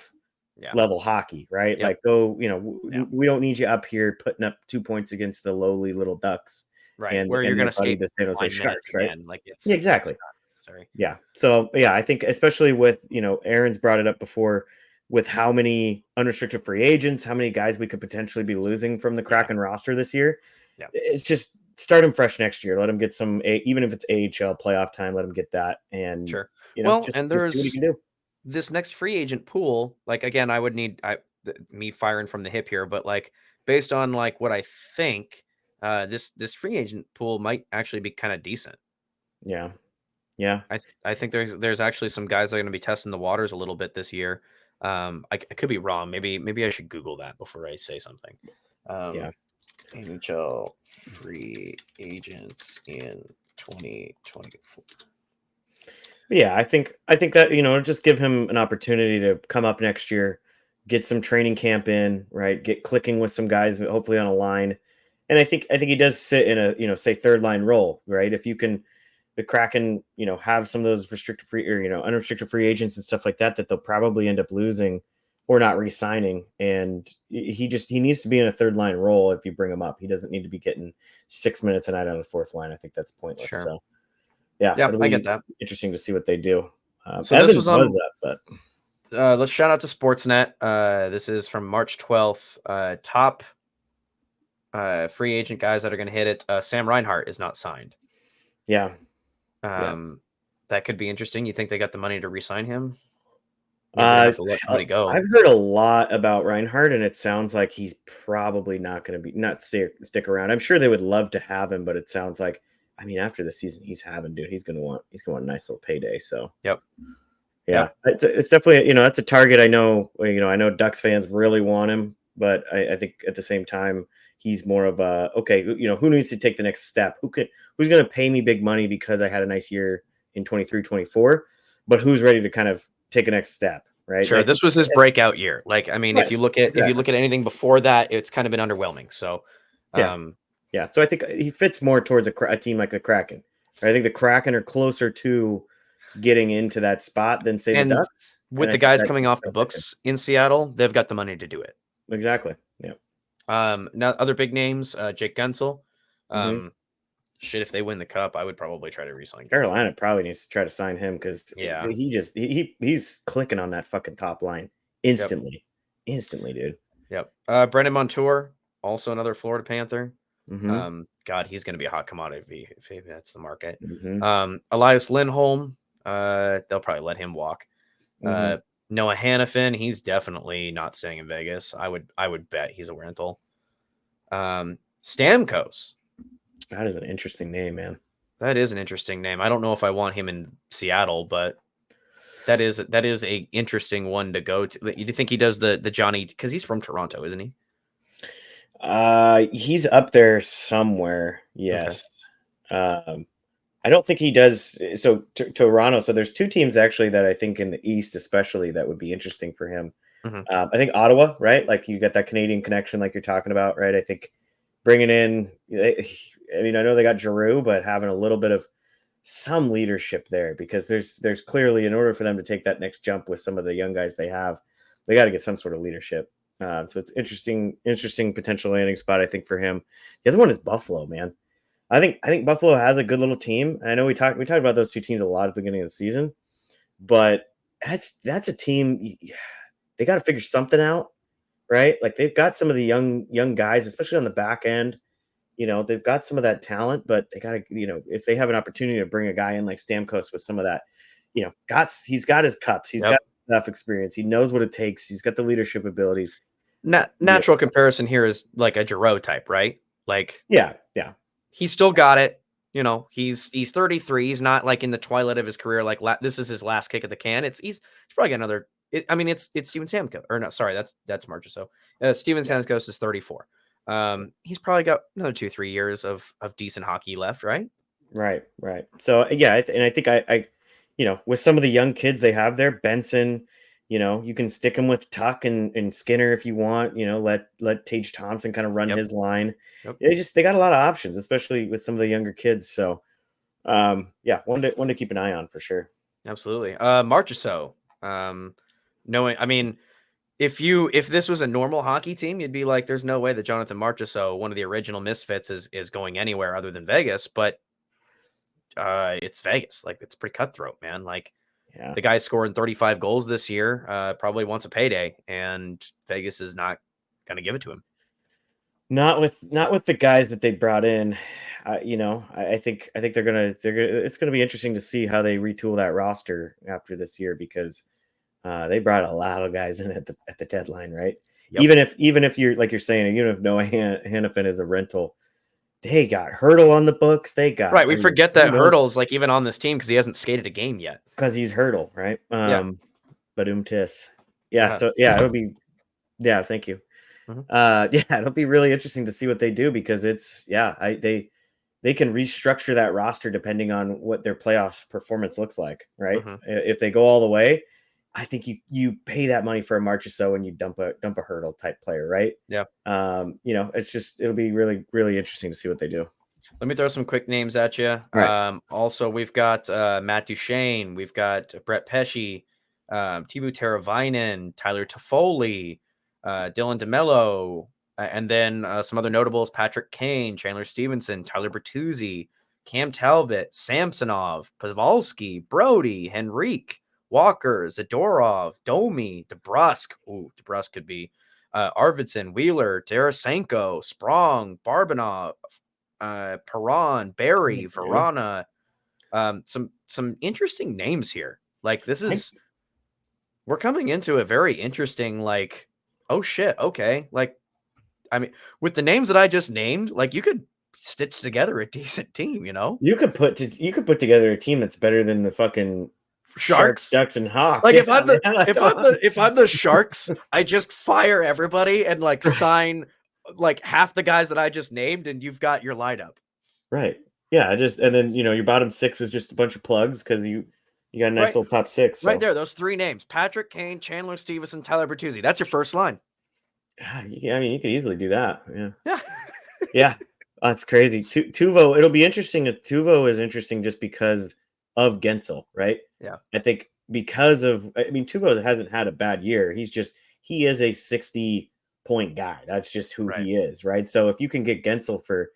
Yeah. level hockey, right? Yep. Like, go, Yeah. we don't need you up here putting up 2 points against the lowly little Ducks Right. and Where you're their gonna buddy, skate the San Jose 9 minutes Sharks, right? again. Like Yeah, it's exactly. not necessary. Yeah. So yeah, I think especially with Aaron's brought it up before with how many unrestricted free agents, how many guys we could potentially be losing from the Yeah. Kraken roster this year. Yeah. It's just start him fresh next year. Let him get some, even if it's AHL playoff time. Let him get that, and Sure. Well, just and see what he there's can do. this next free agent pool. Like again, I would need me firing from the hip here, but like based on like what I think, this free agent pool might actually be kind of decent. Yeah. Yeah. I think there's actually some guys that are going to be testing the waters a little bit this year. I could be wrong. Maybe I should Google that before I say something. Yeah. NHL free agents in 2024. Yeah, I think that just give him an opportunity to come up next year, get some training camp in, right? Get clicking with some guys, hopefully on a line, and I think he does sit in a say third line role, right? If you can, the Kraken, have some of those restricted free or unrestricted free agents and stuff like that that they'll probably end up losing or not re-signing, and he needs to be in a third line role if you bring him up. He doesn't need to be getting 6 minutes a night on the fourth line. I think that's pointless. Sure. So. Yeah, Yeah, it'll I get be that. interesting to see what they do. So this Evans was was on. up, but Let's shout out to Sportsnet. This is from March 12th. Top free agent guys that are going to hit it. Sam Reinhart is not signed. yeah, yeah. That could be interesting. You think they got the money to re-sign him? Means they're gonna Uh, have to let somebody go. I've heard a lot about Reinhardt, and it sounds like he's probably not going to be not stick around. I'm sure they would love to have him, but it sounds like, I mean, after the season he's having, dude, he's going to want a nice little payday. So Yep. yeah, Yep. it's definitely that's a target. I know I know Ducks fans really want him, but I think at the same time he's more of a okay. Who needs to take the next step? Who's going to pay me big money because I had a nice year in 23, 24, but who's ready to kind of take a next step, right? And Sure. I think This was his breakout year. Like, I mean, right, if you exactly. look at anything before that, it's kind of been underwhelming. So, Yeah, um, yeah. So I think he fits more towards a team like the Kraken. Right? I think the Kraken are closer to getting into that spot than say the and Ducks, and with I the think guys that coming off the that fits him books in Seattle, they've got the money to do it. exactly. Yeah. Now other big names, Jake Gensel. hmm Shit, if they win the cup, I would probably try to re-sign Gensel. Carolina probably needs to try to sign him because Yeah. he's clicking on that fucking top line Yep. instantly, dude. Yep. Brendan Montour, also another Florida Panther. hmm God, he's going to be a hot commodity if that's the market. hmm Elias Lindholm, they'll probably let him walk. hmm Noah Hannafin, he's definitely not staying in Vegas. I would bet he's a rental. Stamkos, That is an interesting name, man. that is an interesting name. I don't know if I want him in Seattle, but that is a interesting one to go to. You think he does the Johnny because he's from Toronto, isn't he? He's up there somewhere. Okay. Yes. Um, I don't think he does. So Toronto. So there's two teams actually that I think in the East, especially, that would be interesting for him. Hmm. I think Ottawa, right? Like you got that Canadian connection, like you're talking about, right? I think bringing in. I mean, I know they got Giroux, but having a little bit of some leadership there because there's clearly in order for them to take that next jump with some of the young guys they have, they got to get some sort of leadership. So it's interesting potential landing spot I think for him. The other one is Buffalo, man. I think Buffalo has a good little team. I know we talked about those two teams a lot at the beginning of the season, but that's a team they got to figure something out, right? Like they've got some of the young guys, especially on the back end. They've got some of that talent, but they got to, if they have an opportunity to bring a guy in like Stamkos with some of that, he's got his cups, he's got Yep. enough experience, he knows what it takes, he's got the leadership abilities. Yeah, Natural comparison here is like a Giroux type, right? Like yeah, yeah, he's still got it. He's 33. He's not like in the twilight of his career. Like this is his last kick at the can. He's probably got another. I mean, it's Steven Stamkos or no, sorry, that's Marchessault. Steven yeah. Stamkos is 34. He's probably got another 2-3 years of decent hockey left, right? Right, right. So yeah, and I think with some of the young kids they have there, Benson, you can stick him with Tuck and Skinner if you want. Let Tage Thompson kind of run Yep. his line. Yep. They got a lot of options, especially with some of the younger kids. So yeah, one to keep an eye on for sure. Absolutely. Marchessault. Knowing, I mean, if this was a normal hockey team, you'd be like, there's no way that Jonathan Marchessault, one of the original misfits, is going anywhere other than Vegas. But it's Vegas. Like, it's pretty cutthroat, man. Like, Yeah. the guy's scoring 35 goals this year, probably wants a payday, and Vegas is not gonna give it to him. Not with the guys that they brought in. I think it's gonna be interesting to see how they retool that roster after this year because they brought a lot of guys in at the deadline, right? Yep. Even if you're saying, even if Noah Hannafin is a rental, they got Hurdle on the books. They got, Right. We forget who that knows, Hurdle's like even on this team because he hasn't skated a game yet. because he's Hurdle, right? Yeah. But tis. Yeah, Yeah. so yeah, it'll be, yeah, thank you. Mhm. Yeah, it'll be really interesting to see what they do because they can restructure that roster depending on what their playoff performance looks like, right? Mhm. If they go all the way, I think you pay that money for a March or so and you dump a Hurdle type player, right? Yeah. It'll be really, really interesting to see what they do. Let me throw some quick names at you. Right. Also, we've got Matt Duchene, we've got Brett Pesce, Tibu Teravainen, Tyler Toffoli, Dylan DeMello, and then some other notables: Patrick Kane, Chandler Stevenson, Tyler Bertuzzi, Cam Talbot, Samsonov, Pavelski, Brody, Henrique, Walker, Zadorov, Domi, DeBrusk. Ooh, DeBrusk could be Arvidsson, Wheeler, Tarasenko, Sprong, Barbanov, Perron, Barry, Yeah. Verana. Some interesting names here. Like we're coming into a very interesting, like, oh shit, okay. Like, I mean, with the names that I just named, like, you could stitch together a decent team, you know? You could put together a team that's better than the fucking Sharks, Sharks. Ducks, and Hawks. Like, Yeah, man. Like, if I'm the Sharks, I just fire everybody and like sign like half the guys that I just named, and you've got your lineup. right. Yeah, and then your bottom six is just a bunch of plugs because you got a nice Right. little top six. Right So there, those three names: Patrick Kane, Chandler Stevenson, Tyler Bertuzzi. That's your first line. I mean, you could easily do that. Yeah. Yeah. Yeah, that's crazy. Tuvo, it'll be interesting. Tuvo is interesting just because of Gensel, right? Yeah. I think because of, I mean, Tuvo hasn't had a bad year. He is a 60-point guy. That's just who Right. he is, right? So if you can get Gensel for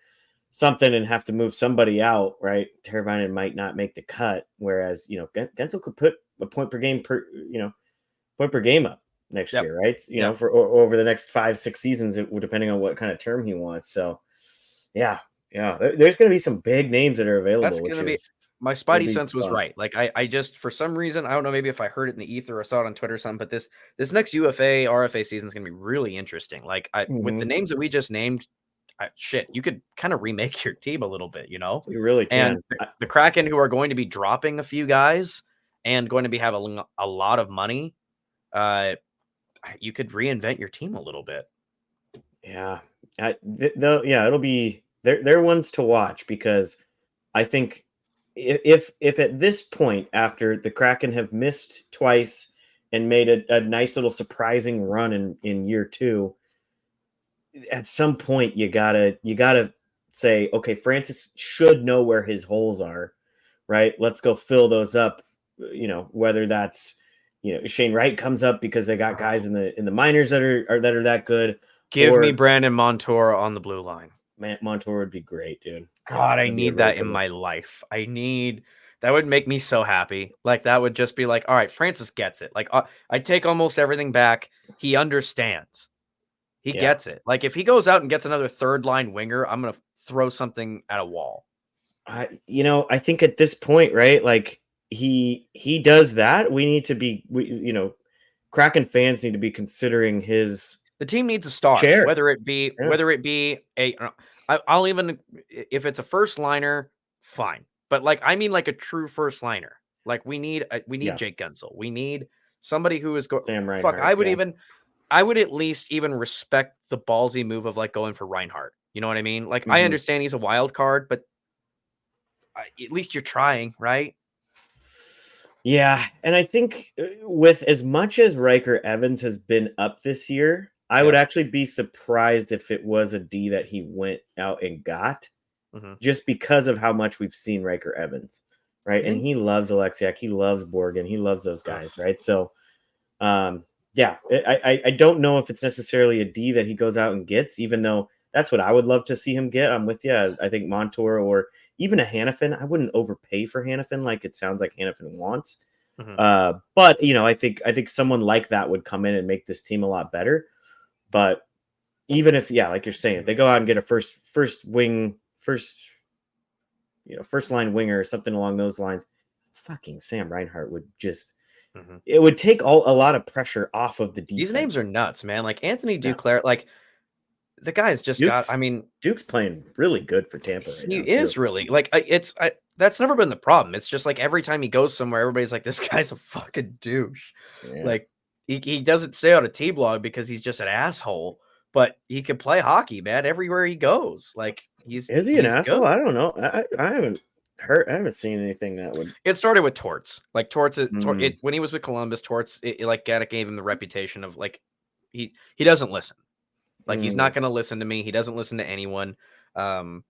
something and have to move somebody out, right? Teravainen might not make the cut, whereas Gensel could put a point per game up next Yep. year, right? Yeah. For over the next 5-6 seasons, depending on what kind of term he wants. So yeah, yeah, there's going to be some big names that are That's available, which gonna be is my going to spidey be sense was fun. right. Like I just for some reason, I don't know, maybe if I heard it in the ether or saw it on Twitter or something, but this next UFA RFA season is gonna be really interesting. Like with the Hmm. names that we just named, shit, you could kind of remake your team a little bit, you know? You really And can. the Kraken, who are going to be dropping a few guys and going to be having a lot of money, uh, you could reinvent your team a little bit. Yeah, yeah, it'll be they're ones to watch because I think if at this point after the Kraken have missed twice and made a nice little surprising run in year two, at some point you gotta say, okay, Francis should know where his holes are, right? Let's go fill those up. Whether that's Shane Wright comes up because they got guys in the minors that are that good, Give me or Brandon Montour on the blue line. Montour would be great, dude. Yeah, God, I that'd be a need really that good in one. my life. That would make me so happy. Like that would just be like, all right, Francis gets it. Like I take almost everything back. He understands. He Yeah, gets it. Like if he goes out and gets another third line winger, I'm gonna throw something at a wall. I think at this point, right? Like he does that. Kraken fans need to be considering his The team needs a star, chair. whether it be Yeah, I'll even if it's a first liner, fine. But like I mean like a true first liner. Like we need yeah. Jake Gensel. We need somebody who is Sam fuck. Reinhart. I would Yeah, even I would at least even respect the ballsy move of like going for Reinhardt. You know what I mean? Like I understand he's a wild card, but at least you're trying, right? Yeah, and I think with as much as Riker Evans has been up this year, I would Yeah. actually be surprised if it was a D that he went out and got, just because of how much we've seen Riker Evans, right? And he loves Alexiak, he loves Borgen, he loves those guys, right? So, yeah, I don't know if it's necessarily a D that he goes out and gets, even though that's what I would love to see him get. I'm with you. I think Montour or even a Hannafin. I wouldn't overpay for Hannafin like it sounds like Hannafin wants. But I think someone like that would come in and make this team a lot better. But even if, yeah, like you're saying, if they go out and get a first line winger or something along those lines, fucking Sam Reinhart would just it would take a lot of pressure off of the defense. These names are nuts, man. Like Anthony Duclair, like the guy's just got. I mean, Duke's playing really good for Tampa right now. He is really like that's never been the problem. It's just like every time he goes somewhere, everybody's like, this guy's a fucking douche. Yeah. Like he doesn't stay on a T-blog because he's just an asshole, but he can play hockey, man, everywhere he goes. Like is he an asshole? Good. I don't know. I haven't seen anything that would. It started with Torts. Like Torts, when he was with Columbus, Torts like gave him the reputation of like he doesn't listen. Like he's not going to listen to me. He doesn't listen to anyone. And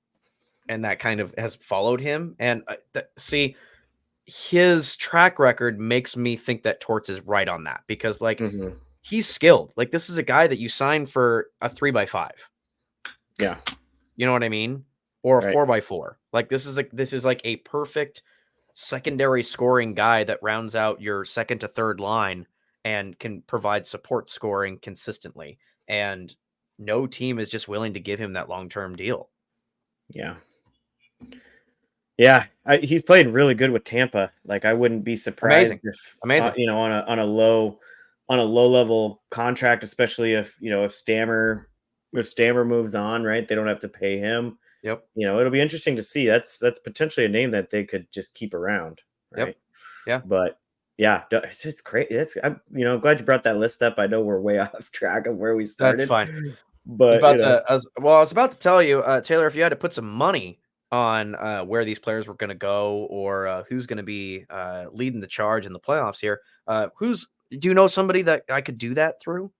that kind of has followed him. And see, his track record makes me think that Torts is right on that because like he's skilled. Like this is a guy that you sign for a 3x5. Yeah. You know what I mean? Or a 4x4. Like this is like a perfect secondary scoring guy that rounds out your second to third line and can provide support scoring consistently. And no team is just willing to give him that long-term deal. Yeah. Yeah, he's played really good with Tampa. Like I wouldn't be surprised if on a low level contract, especially if if Stammer moves on, right? They don't have to pay him. Yep. It'll be interesting to see. That's potentially a name that they could just keep around, right? Yep. Yeah. But yeah, it's great. I'm glad you brought that list up. I know we're way off track of where we started. That's fine. But I was about to tell you, Taylor, if you had to put some money on where these players were going to go or who's going to be leading the charge in the playoffs here, do you know somebody that I could do that through?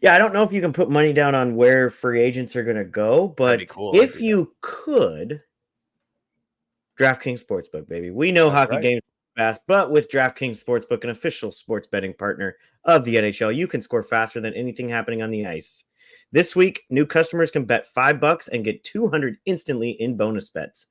Yeah, I don't know if you can put money down on where free agents are going to go, but if you could, DraftKings Sportsbook, baby. We know hockey games fast, but with DraftKings Sportsbook, an official sports betting partner of the NHL, you can score faster than anything happening on the ice. This week, new customers can bet $5 and get $200 instantly in bonus bets.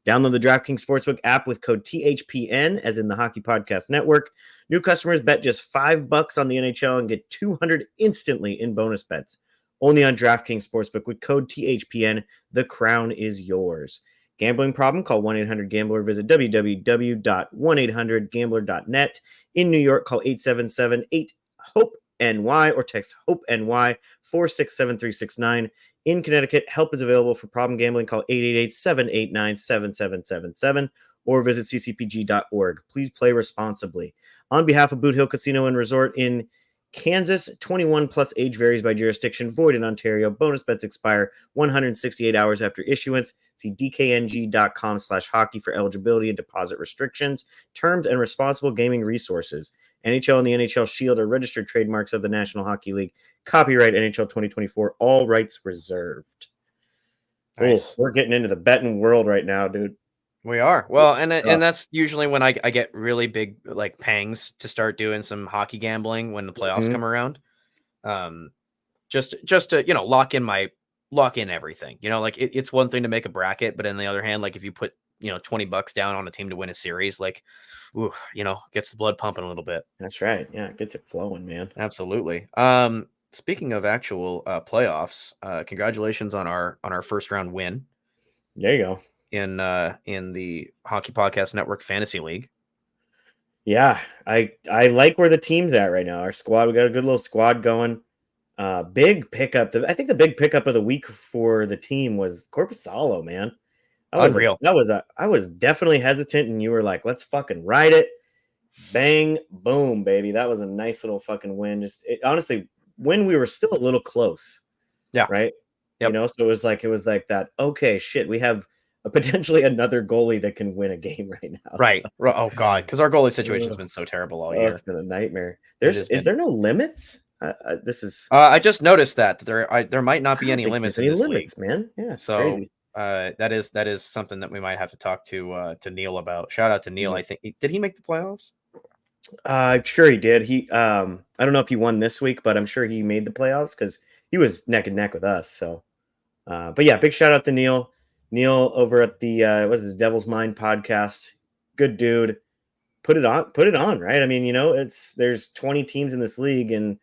Download the DraftKings Sportsbook app with code THPN, as in the Hockey Podcast Network. New customers bet just $5 on the NHL and get $200 instantly in bonus bets. Only on DraftKings Sportsbook with code THPN. The crown is yours. Gambling problem? Call 1-800-GAMBLER. Visit www.1800gambler.net. In New York, call 877-8-HOPE-NY or text HOPE-NY 467-369. In Connecticut, help is available for problem gambling. Call 888-789-7777 or visit ccpg.org. Please play responsibly. On behalf of Boot Hill Casino and Resort in Kansas, 21 plus, age varies by jurisdiction, void in Ontario. Bonus bets expire 168 hours after issuance. See dkng.com/hockey for eligibility and deposit restrictions, terms, and responsible gaming resources. NHL and the NHL Shield are registered trademarks of the National Hockey League. Copyright NHL 2024, all rights reserved. Nice. We're getting into the betting world right now, dude. We are. Well, and that's usually when I get really big like pangs to start doing some hockey gambling when the playoffs come around. Just to lock in everything. Like it's one thing to make a bracket, but on the other hand, like if you put $20 down on a team to win a series, like gets the blood pumping a little bit. That's right. Yeah, it gets it flowing, man. Absolutely. Speaking of actual playoffs, congratulations on our first round win. There you go. In the Hockey Podcast Network Fantasy League. Yeah, I like where the team's at right now. Our squad, we got a good little squad going. Big pickup. I think the big pickup of the week for the team was Korpisalo, man. Unreal. I was definitely hesitant, and you were like, let's fucking ride it. Bang, boom, baby. That was a nice little fucking win. Honestly, when we were still a little close. Yeah. Right. Yep. So it was like that. Okay, shit, we have potentially another goalie that can win a game right now. Right. So. Oh God, because our goalie situation has been so terrible all Oh, it's year. been a nightmare. It has Is been. there no limits? This is. I just noticed that there might not I be don't any think there's limits in any this league. limits, man. Yeah, it's So crazy. that is something that we might have to talk to Neil about. Shout out to Neil. Mhm. I think did he make the playoffs? I'm sure he did. I don't know if he won this week, but I'm sure he made the playoffs because he was neck and neck with us. So, but yeah, big shout out to Neil. Neil over at the what is it, the Devil's Mind podcast. Good dude. Put it on, right? I mean, there's 20 teams in this league, and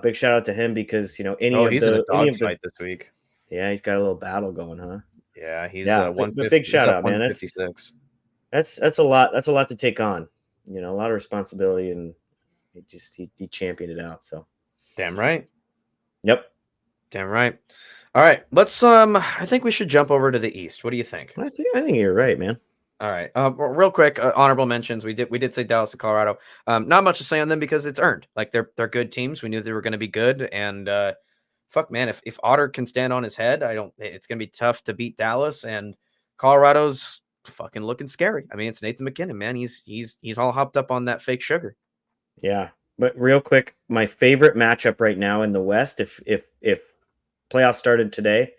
big shout out to him because Oh, he's in a dogfight this week. yeah, he's got a little battle going, huh? Yeah, he's Yeah, but 150. big He's shout up out, man. 156. That's a lot. That's a lot to take on. A lot of responsibility, and he championed it out. So Damn right. yep. Damn right. All right, let's I think we should jump over to the East. What do you think? I think you're right, man. All right. Real quick, honorable mentions. We did say Dallas and Colorado. Not much to say on them because it's earned. Like they're good teams. We knew they were going to be good. And fuck, man, if Otter can stand on his head, it's going to be tough to beat Dallas. And Colorado's fucking looking scary. I mean, it's Nathan McKinnon, man. He's all hopped up on that fake sugar. Yeah, but real quick, my favorite matchup right now in the West, if playoffs started today,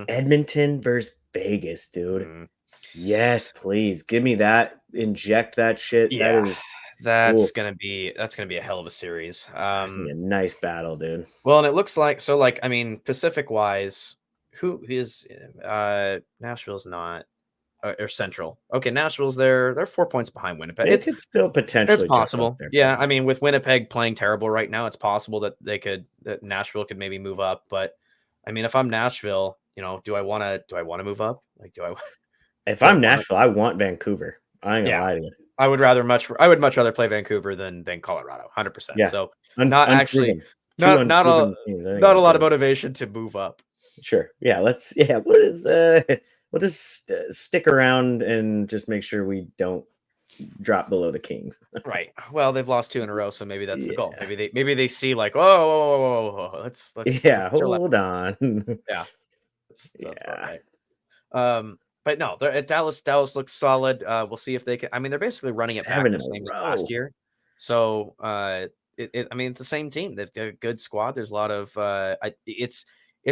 Edmonton versus Vegas, dude. Yes, please give me that. Inject that shit. Yeah, Ooh, that's gonna be a hell of a series. that's gonna be a nice battle, dude. Well, and it looks like so. Like, I mean, Pacific wise, who is Nashville's not or Central? Okay, Nashville's there. They're 4 points behind Winnipeg. It could still It's potentially jump up possible. there. Yeah, I mean, with Winnipeg playing terrible right now, it's possible that that Nashville could maybe move up. But I mean, if I'm Nashville, do I want to move up? Like, do I? If Do I I'm want to? Nashville, I want Vancouver. I ain't gonna Yeah, lie to you. I would much rather play Vancouver than Colorado, 100%. Yeah, So not actually unproven, two not unproven teams. I think a it'd be lot of great. motivation to move up. Sure. Yeah. Yeah. We'll just stick around and just make sure we don't drop below the Kings. Right. Well, they've lost 2 in a row, so maybe that's the goal. Yeah. Maybe they see like, whoa, let's Yeah. chill out. Hold on. Yeah, that's about Yeah. right. But no, they're at Dallas. Dallas looks solid. We'll see if they can. I mean, they're basically running it back 7 the in a same as last row. year. So, I mean, it's the same team. They've got a good squad. There's a lot of, it's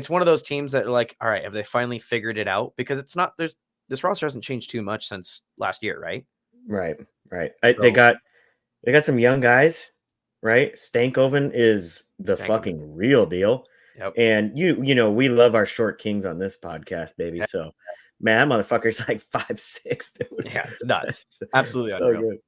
one of those teams that are like, all right, have they finally figured it out? Because it's not. This roster hasn't changed too much since last year, right? Right. They So got some young guys, right? Stankoven is the Stankoven. fucking real deal. Yep. And we love our short kings on this podcast, baby. Yeah. So, man, that motherfucker's like 5'6", dude. Yeah, it's nuts. Absolutely So unreal. good.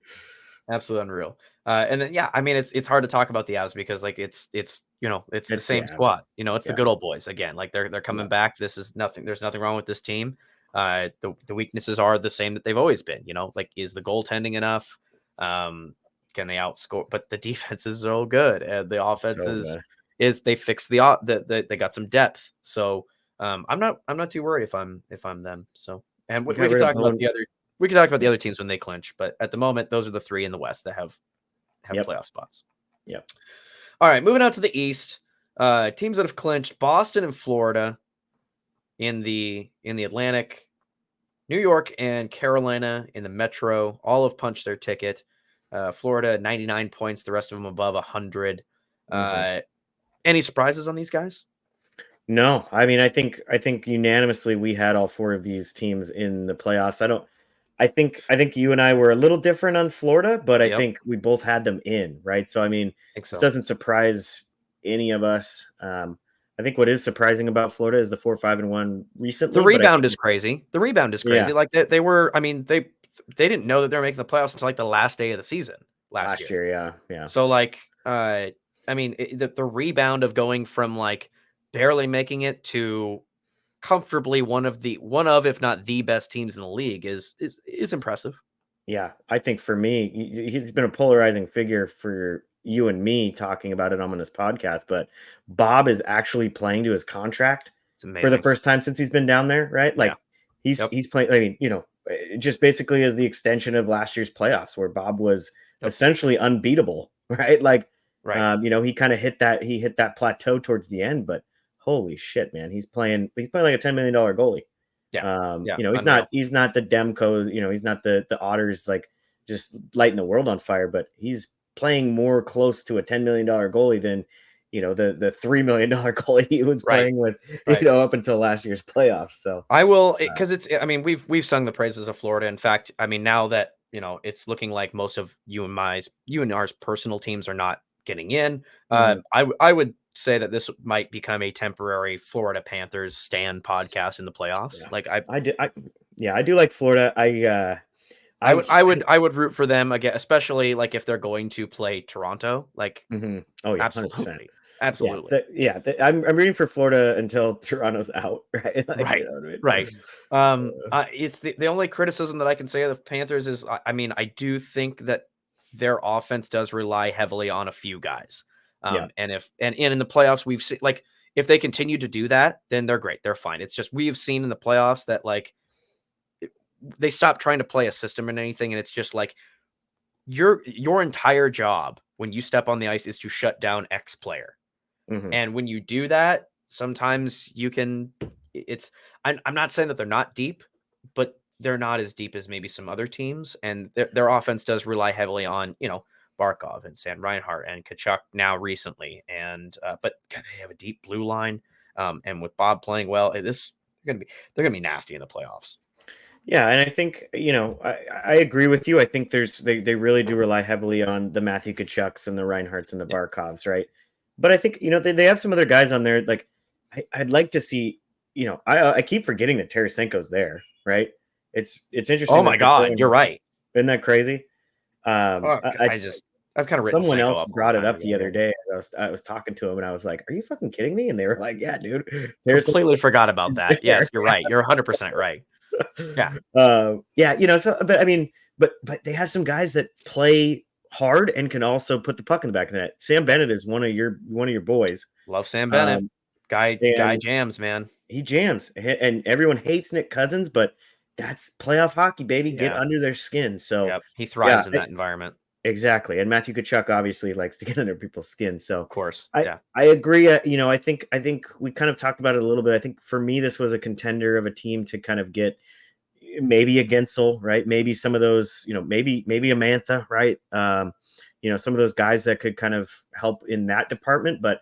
Absolutely unreal. And then I mean it's hard to talk about the Avs because like it's it's the same the squad. It's the Yeah. good old boys again. Like they're coming back. This is nothing. There's nothing wrong with this team. The weaknesses are the same that they've always been. Like is the goaltending enough? Can they outscore? But the defenses are all good. And the offense is they fixed they got some depth. So I'm not too worried if I'm them. So and we could talk about the other teams when they clinch, but at the moment, those are the 3 in the West that have playoff spots. Yep. All right, moving out to the East, teams that have clinched: Boston and Florida in the Atlantic, New York and Carolina in the Metro. All have punched their ticket. Florida 99 points, the rest of them above 100. Any surprises on these guys? No, I mean, I think unanimously we had all 4 of these teams in the playoffs. I think you and I were a little different on Florida, but I think we both had them in, right? So I mean, this doesn't surprise any of us. I think what is surprising about Florida is the 4-5-1 recently. The rebound is crazy. The rebound is crazy. Yeah. Like they were. I mean, they didn't know that they were making the playoffs until like the last day of the season last year. Yeah. So like, I mean, the rebound of going from like barely making it to comfortably one of if not the best teams in the league is impressive. Yeah, I think for me, he's been a polarizing figure for you and me talking about it on this podcast, but Bob is actually playing to his contract for the first time since he's been down there, right? Like he's playing, I mean, just basically as the extension of last year's playoffs where Bob was essentially unbeatable, right? Like Right. You know, he kind of hit that plateau towards the end, but holy shit, man, he's playing like a $10 million goalie. Yeah. Yeah. You know, Unreal. he's not the Demko, you know, he's not the Otters like just lighting the world on fire, but he's playing more close to a $10 million goalie than, you know, the $3 million goalie he was Right. playing with, Right. you know, up until last year's playoffs. So I will, because I mean, we've sung the praises of Florida. In fact, I mean, now that it's looking like most of you and ours personal teams are not getting in. mhm. I would say that this might become a temporary Florida Panthers stand podcast in the playoffs. Yeah, Like I do like Florida. I've I would root for them again, especially like if they're going to play Toronto. Like oh yeah, 100%. absolutely, absolutely. I'm rooting for Florida until Toronto's out, right? Like, you Right. know what I mean? Right. It's the only criticism that I can say of the Panthers is, I mean, I do think that their offense does rely heavily on a few guys. Yeah. And in the playoffs, we've seen, like, if they continue to do that, then they're great. They're fine. It's just, we've seen in the playoffs that, like, they stop trying to play a system and anything. And it's just like, your entire job when you step on the ice is to shut down X player. Mhm. And when you do that, sometimes you can, I'm not saying that they're not deep, but they're not as deep as maybe some other teams. And their offense does rely heavily on, Barkov and Sam Reinhart and Kachuk now recently. And, but God, they have a deep blue line. And with Bob playing well, they're going to be nasty in the playoffs. Yeah, and I think, you know, I agree with you. I think they really do rely heavily on the Matthew Kachucks and the Reinhardts and the Yeah. Barkovs, right? But I think, you know, they have some other guys on there. Like, I'd like to see, you know, I keep forgetting that Tarasenko's there, right? It's interesting Oh that my they're God, you're throwing. right. Isn't that crazy? Oh, I've kind of written Someone Senko else up a long brought it time up ago. the other day. I was talking to him and I was like, "Are you fucking kidding me?" And they were like, "Yeah, dude, Completely forgot about Tarasenko that. there." Yes, you're right. You're 100% right. Yeah. Yeah, you know, so but I mean, but they have some guys that play hard and can also put the puck in the back of the net. Sam Bennett is one of your boys. Love Sam Bennett. Um, Guy and jams, man. he jams. And everyone hates Nick Cousins, but that's playoff hockey, baby. Get Yeah. under their skin. So Yep. He yeah, thrives in that environment. exactly. And Matthew Tkachuk obviously likes to get under people's skin. So Of course. I Yeah. I agree. You know, I think we kind of talked about it a little bit. I think for me, this was a contender of a team to kind of get maybe a Gensel, right? Maybe some of those, you know, maybe a Mantha, right? You know, some of those guys that could kind of help in that department, but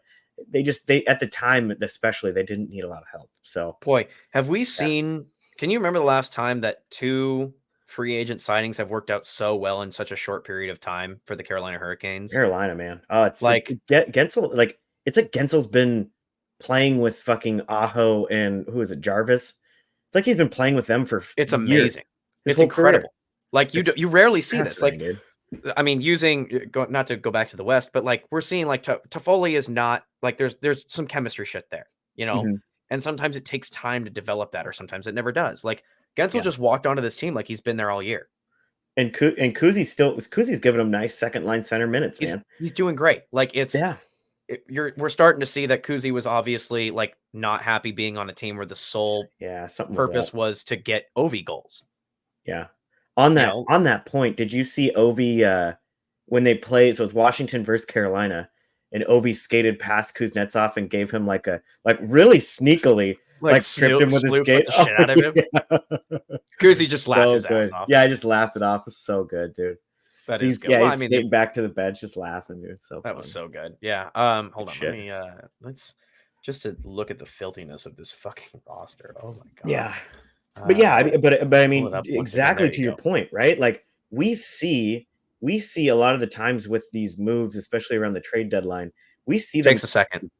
they at the time especially they didn't need a lot of help. So Boy, have we yeah. seen, can you remember the last time that two free agent signings have worked out so well in such a short period of time for the Carolina Hurricanes? Carolina, man. Oh, Like, Gensel, like it's like Gensel's been playing with fucking Aho and who is it, Jarvis? It's like he's been playing with them for it's years, amazing. his It's whole career. incredible. Like, It's you rarely see this. fascinating, Like, dude. I mean, not to go back to the West, but like we're seeing like Toffoli is not like there's some chemistry shit there, Mhm. and sometimes it takes time to develop that, or sometimes it never does. Like Gensel Yeah. just walked onto this team like he's been there all year. And Kuzi's giving him nice second line center minutes, man. He's doing great. Like Yeah. we're starting to see that Kuzi was obviously like not happy being on a team where the sole Yeah, something was up. purpose was to get Ovi goals. Yeah. You know, On that point, did you see Ovi when they played? So it's Washington versus Carolina, and Ovi skated past Kuznetsov and gave him like really sneakily, like like tripped him with his slew foot skate. the Oh, shit out of him. yeah. Kuzi just laughed So his ass good. off. Yeah, I just laughed it off. It's so good, dude. That is good. Well, I He's mean, skating back to the bench, just laughing, dude. So that fun. was so good. Yeah. Hold on. Shit. Let me let's just to look at the filthiness of this fucking roster. Oh my god. Yeah. But yeah, I mean, but I pull mean, it up once again. exactly There to you your go. point, right? Like we see a lot of the times with these moves, especially around the trade deadline, we see them Takes a second.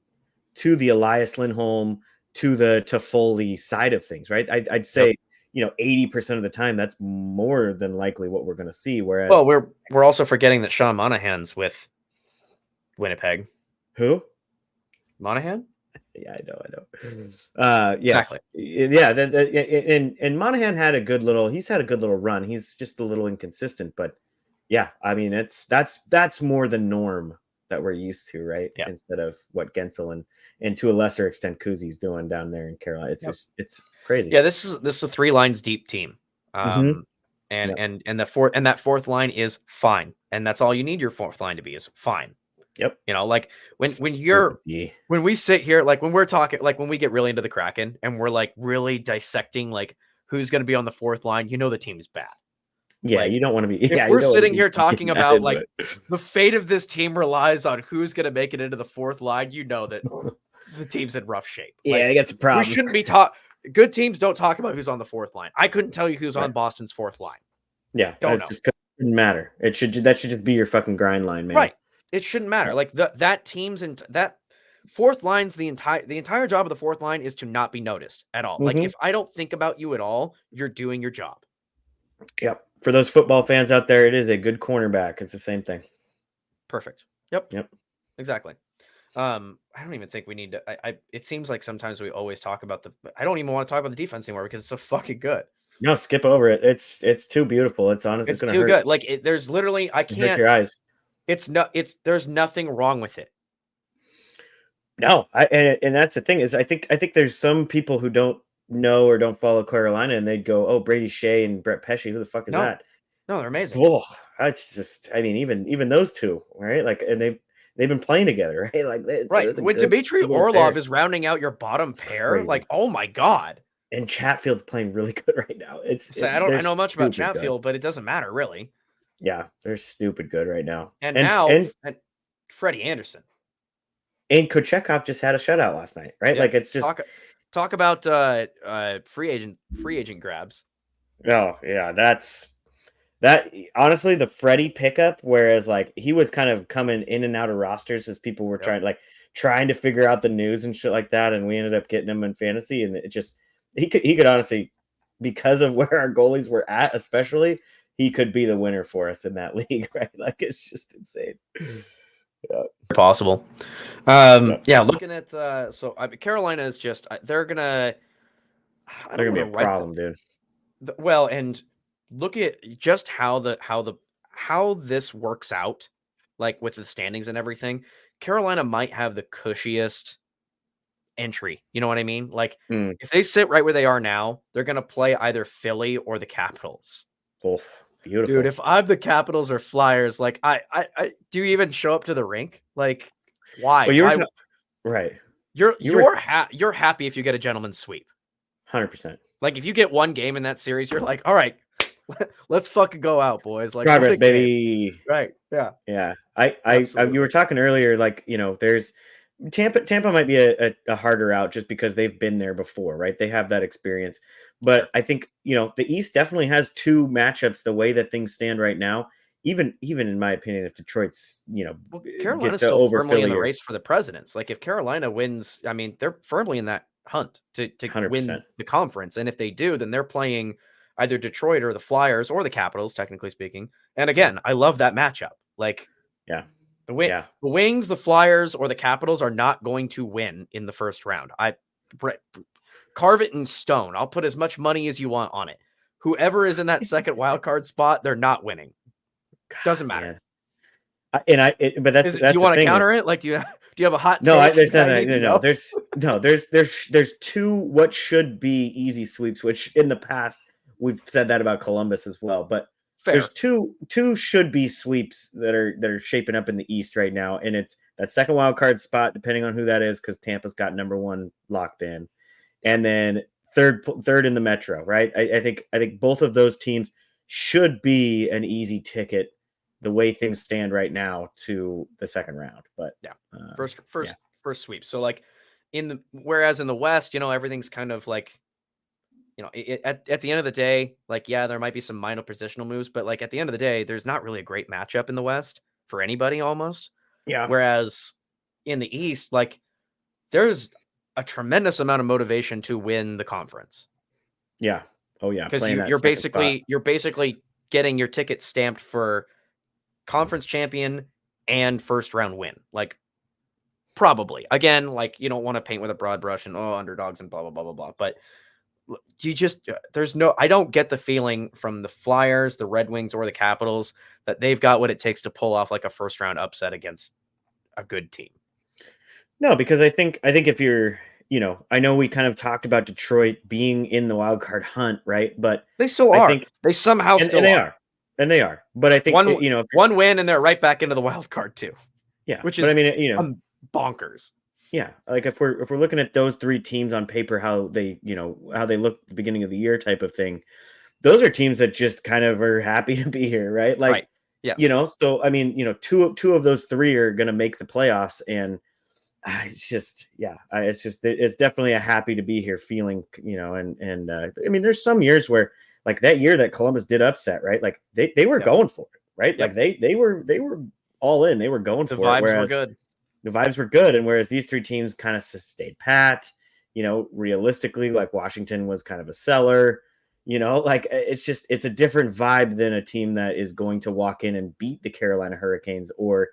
to the Elias Lindholm, to the Toffoli side of things, right? I'd Yep. say, you know, 80% of the time, that's more than likely what we're going to see. Whereas, Well, we're also forgetting that Sean Monahan's with Winnipeg. who? Monahan? Yeah, I know. Yes, Exactly. yeah. And Monahan had a good little. He's had a good little run. He's just a little inconsistent, but yeah, I mean, that's more the norm that we're used to, right? Yeah. Instead of what Gensel and to a lesser extent Kuzi's doing down there in Carolina. It's Yep. just it's crazy. Yeah, this is a 3 lines deep team. Mhm. And Yep. that fourth line is fine. And that's all you need your fourth line to be, is fine. Yep. You know, like when Stupid D. when we sit here, like when we're talking, like when we get really into the Kraken and we're like really dissecting like who's going to be on the fourth line, you know the team's bad. Yeah, Like you don't want to be. if Yeah, you we're don't want to sitting be here fucking talking mad about into like it. the fate of this team relies on who's going to make it into the fourth line, you know that the team's in rough shape. Yeah, Like they got some we problems. shouldn't be taught. Good teams don't talk about who's on the fourth line. I couldn't tell you who's on Right. Boston's fourth line. Yeah, Don't it's know. just 'cause it shouldn't matter. That should just be your fucking grind line, man. Right. It shouldn't matter. Like that team's in that fourth line's the entire job of the fourth line is to not be noticed at all. Like Mm-hmm. if I don't think about you at all, you're doing your job. Yep. For those football fans out there, it is a good cornerback. It's the same thing. Perfect. Yep. Yep. Exactly. I don't even think we need to. It seems like sometimes we always talk about I don't even want to talk about the defense anymore because it's so fucking good. No, skip over it. It's too beautiful. It's honestly It's gonna too hurt. good. Like there's literally I It hurts can't. your eyes. There's nothing wrong with it. No, and that's the thing is I think there's some people who don't know or don't follow Carolina and they'd go, oh, Brady Shea and Brett Pesce, who the fuck is No, that? no, they're amazing. Oh, that's just I mean, even those two, right? Like and they've been playing together, right? Like Right. it's a When good Dmitry little Orlov pair. is rounding out your bottom It's pair, crazy. like, oh my God. And Chatfield's playing really good right now. So They're I know much about stupid good. Chatfield, but it doesn't matter really. Yeah, they're stupid good right now. And And now and Freddie Anderson. and Kochekov just had a shutout last night, right? Yep. Like it's just Talk about free agent grabs. oh yeah, that honestly the Freddie pickup, whereas like he was kind of coming in and out of rosters as people were Yep. trying to figure out the news and shit like that, and we ended up getting him in fantasy, and it just he could honestly because of where our goalies were at, especially he could be the winner for us in that league, right? Like it's just insane. Yeah, Possible. yeah. Yeah, looking at Carolina is just they're gonna I They're don't gonna want be to a write problem, dude. well, and look at just how this works out, like with the standings and everything. Carolina might have the cushiest entry. You know what I mean? Like Mm. if they sit right where they are now, they're gonna play either Philly or the Capitals. Oof, Dude, beautiful. if I'm the Capitals or Flyers, like I do you even show up to the rink? Like, why? Well, you were Why right. you're You were you're happy if you get a gentleman's sweep. 100%. Like if you get one game in that series, you're like, all right, let's fucking go out, boys. Like what Progress, a game. baby. Right. Yeah. Yeah. You were Absolutely. talking earlier, like, there's Tampa might be a harder out just because they've been there before, right? They have that experience. Sure. But I think, the East definitely has two matchups the way that things stand right now. Even in my opinion, if Detroit's, Well, gets Carolina's to still over firmly in Philly the or race for the presidents. Like if Carolina wins, I mean, they're firmly in that hunt to win 100%. the conference. And if they do, then they're playing either Detroit or the Flyers or the Capitals, technically speaking. And Yeah. again, I love that matchup. Like Yeah. the Wings, the Flyers, or the Capitals are not going to win in the first round. Carve it in stone. I'll put as much money as you want on it. Whoever is in that second wild card spot, they're not winning. Doesn't matter. Man. But Do that's you the want to thing is counter it? Like, do you have a hot no, take there's that I nothing. need to No, know? there's two what should be easy sweeps, which in the past we've said that about Columbus as well. But Fair. there's two should be sweeps that are shaping up in the East right now, and it's that second wild card spot, depending on who that is, because Tampa's got number one locked in, and then third in the Metro, right? I think both of those teams should be an easy ticket the way things stand right now to the second round. But Yeah. um, yeah, First sweep. So like whereas in the West, everything's kind of like, at the end of the day, like, yeah, there might be some minor positional moves, but like at the end of the day, there's not really a great matchup in the West for anybody almost. yeah, Whereas in the East, like there's a tremendous amount of motivation to win the conference. yeah. Oh yeah, Because playing that you're second spot. basically getting your ticket stamped for conference champion and first round win. Like probably. Again, like you don't want to paint with a broad brush and underdogs and blah blah blah blah blah. But you just I don't get the feeling from the Flyers, the Red Wings, or the Capitals that they've got what it takes to pull off like a first round upset against a good team. No, because I think if you're, I know we kind of talked about Detroit being in the wild card hunt, right? But They still I are. think They somehow and still they are. are. And they are. But I think One if one win and they're right back into the wild card too. Yeah, which but I is mean, you know, bonkers. yeah, like if we're looking at those three teams on paper, how they, you know, how they look at the beginning of the year type of thing, those are teams that just kind of are happy to be here, right? Right. Like, you Yes. know, so I mean, you know, two of those three are going to make the playoffs, and it's just, yeah, it's just, it's definitely a happy to be here feeling, you know, and I mean, there's some years where, like that year that Columbus did upset, right? Like they were Yep. going for it, right? Like Yep. they were all in, they were going The for it, vibes were whereas good. the vibes were good. And whereas these three teams kind of stayed pat, you know, realistically, like Washington was kind of a seller, you know, like it's just, it's a different vibe than a team that is going to walk in and beat the Carolina Hurricanes or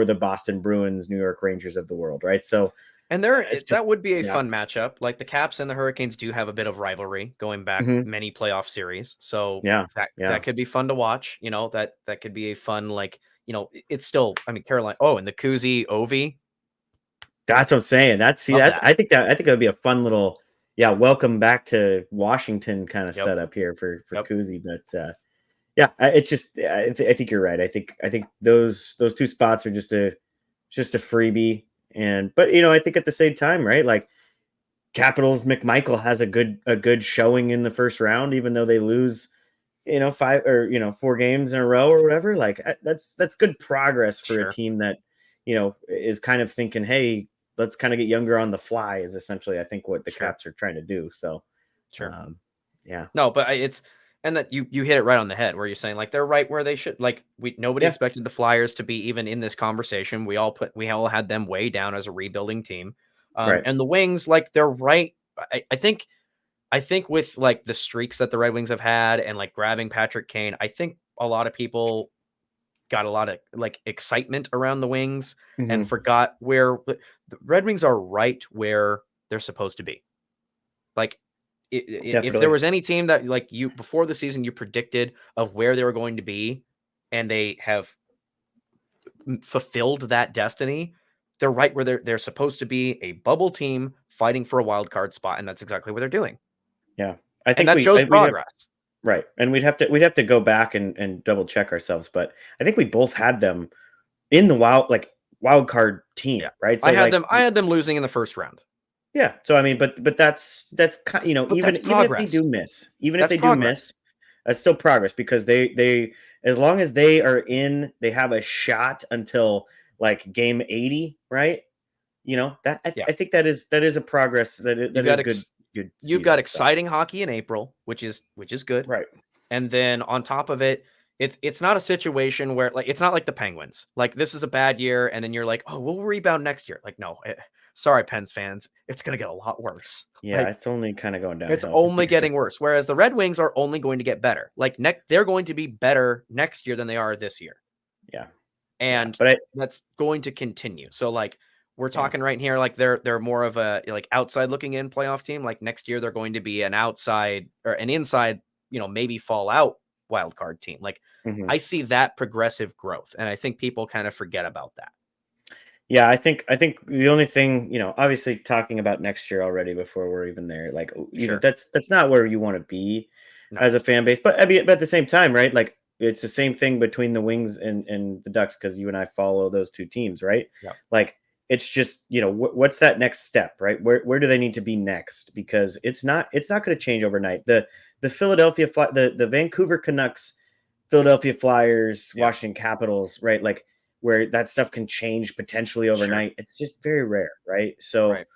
the Boston Bruins, New York Rangers of the world, right? So And it's just, that would be a yeah. fun matchup. Like the Caps and the Hurricanes do have a bit of rivalry going back Hmm. many playoff series. So Yeah. that Yeah. could be fun to watch. You know, that could be a fun, like, you know, it's still, I mean, Carolina. Oh, and the Kuzi Ovi. That's what I'm saying. Love that. I think that would be a fun little, yeah, welcome back to Washington kind of Yep. setup here for Yep. Kuzi. But yeah, it's just, I think you're right. I think those two spots are just a freebie. And but you know, I think at the same time, right? Like Capitals McMichael has a good showing in the first round, even though they lose, you know, five or you know, 4 games in a row or whatever. Like that's good progress for a Sure. team that, you know, is kind of thinking, hey, let's kind of get younger on the fly, is essentially I think what the Sure. Caps are trying to do. So Sure. um yeah. No, but it's, and that you hit it right on the head where you're saying like they're right where they should. Like nobody Yeah. expected the Flyers to be even in this conversation. We all had them way down as a rebuilding team. Right. And the Wings, like they're right. I think with like the streaks that the Red Wings have had and like grabbing Patrick Kane, I think a lot of people got a lot of like excitement around the Wings and Hmm. forgot where the Red Wings are right where they're supposed to be. Like if there Definitely. was any team that like you before the season you predicted of where they were going to be and they have fulfilled that destiny, they're right where they're supposed to be, a bubble team fighting for a wild card spot, and that's exactly what they're doing. Yeah. I And think that shows we have, progress. right. And we'd have to go back and double check ourselves, but I think we both had them in the wild card team, Yeah. right? So like I had them losing in the first round. yeah. So I mean, but that's you know, But that's even if they progress. do miss, even if That's they do progress. miss, that's still progress because they as long as they are in, they have a shot until like game 80, right? You know that Yeah. I think that is a progress You've that got is good you've got season. So exciting hockey in April, which is good. right. And then on top of it, it's not a situation where like it's not like the Penguins. Like this is a bad year, and then you're like, oh, we'll rebound next year. Like, no, sorry, Pens fans, it's gonna get a lot worse. Yeah, Like it's only kind of going it's downhill from only here. getting worse. Whereas the Red Wings are only going to get better. Like they're going to be better next year than they are this year. Yeah. Yeah. And But I that's going to continue. So like we're yeah. talking right here, like they're more of a like outside looking in playoff team. Like next year they're going to be an outside or an inside, you know, maybe fall out wild card team. Like Mhm. I see that progressive growth, and I think people kind of forget about that. Yeah, I think the only thing, you know, obviously talking about next year already before we're even there, like you know, Sure. that's not where you want to be No. as a fan base. But I mean, but at the same time, right? Like it's the same thing between the Wings and the Ducks because you and I follow those two teams, right? Yeah. Like it's just, you know, what's that next step, right? Where do they need to be next? Because it's not going to change overnight. The Vancouver Canucks, Philadelphia Flyers, Yeah. Washington Capitals, right? Like where that stuff can change potentially Sure. overnight. It's just very rare, right? So Right.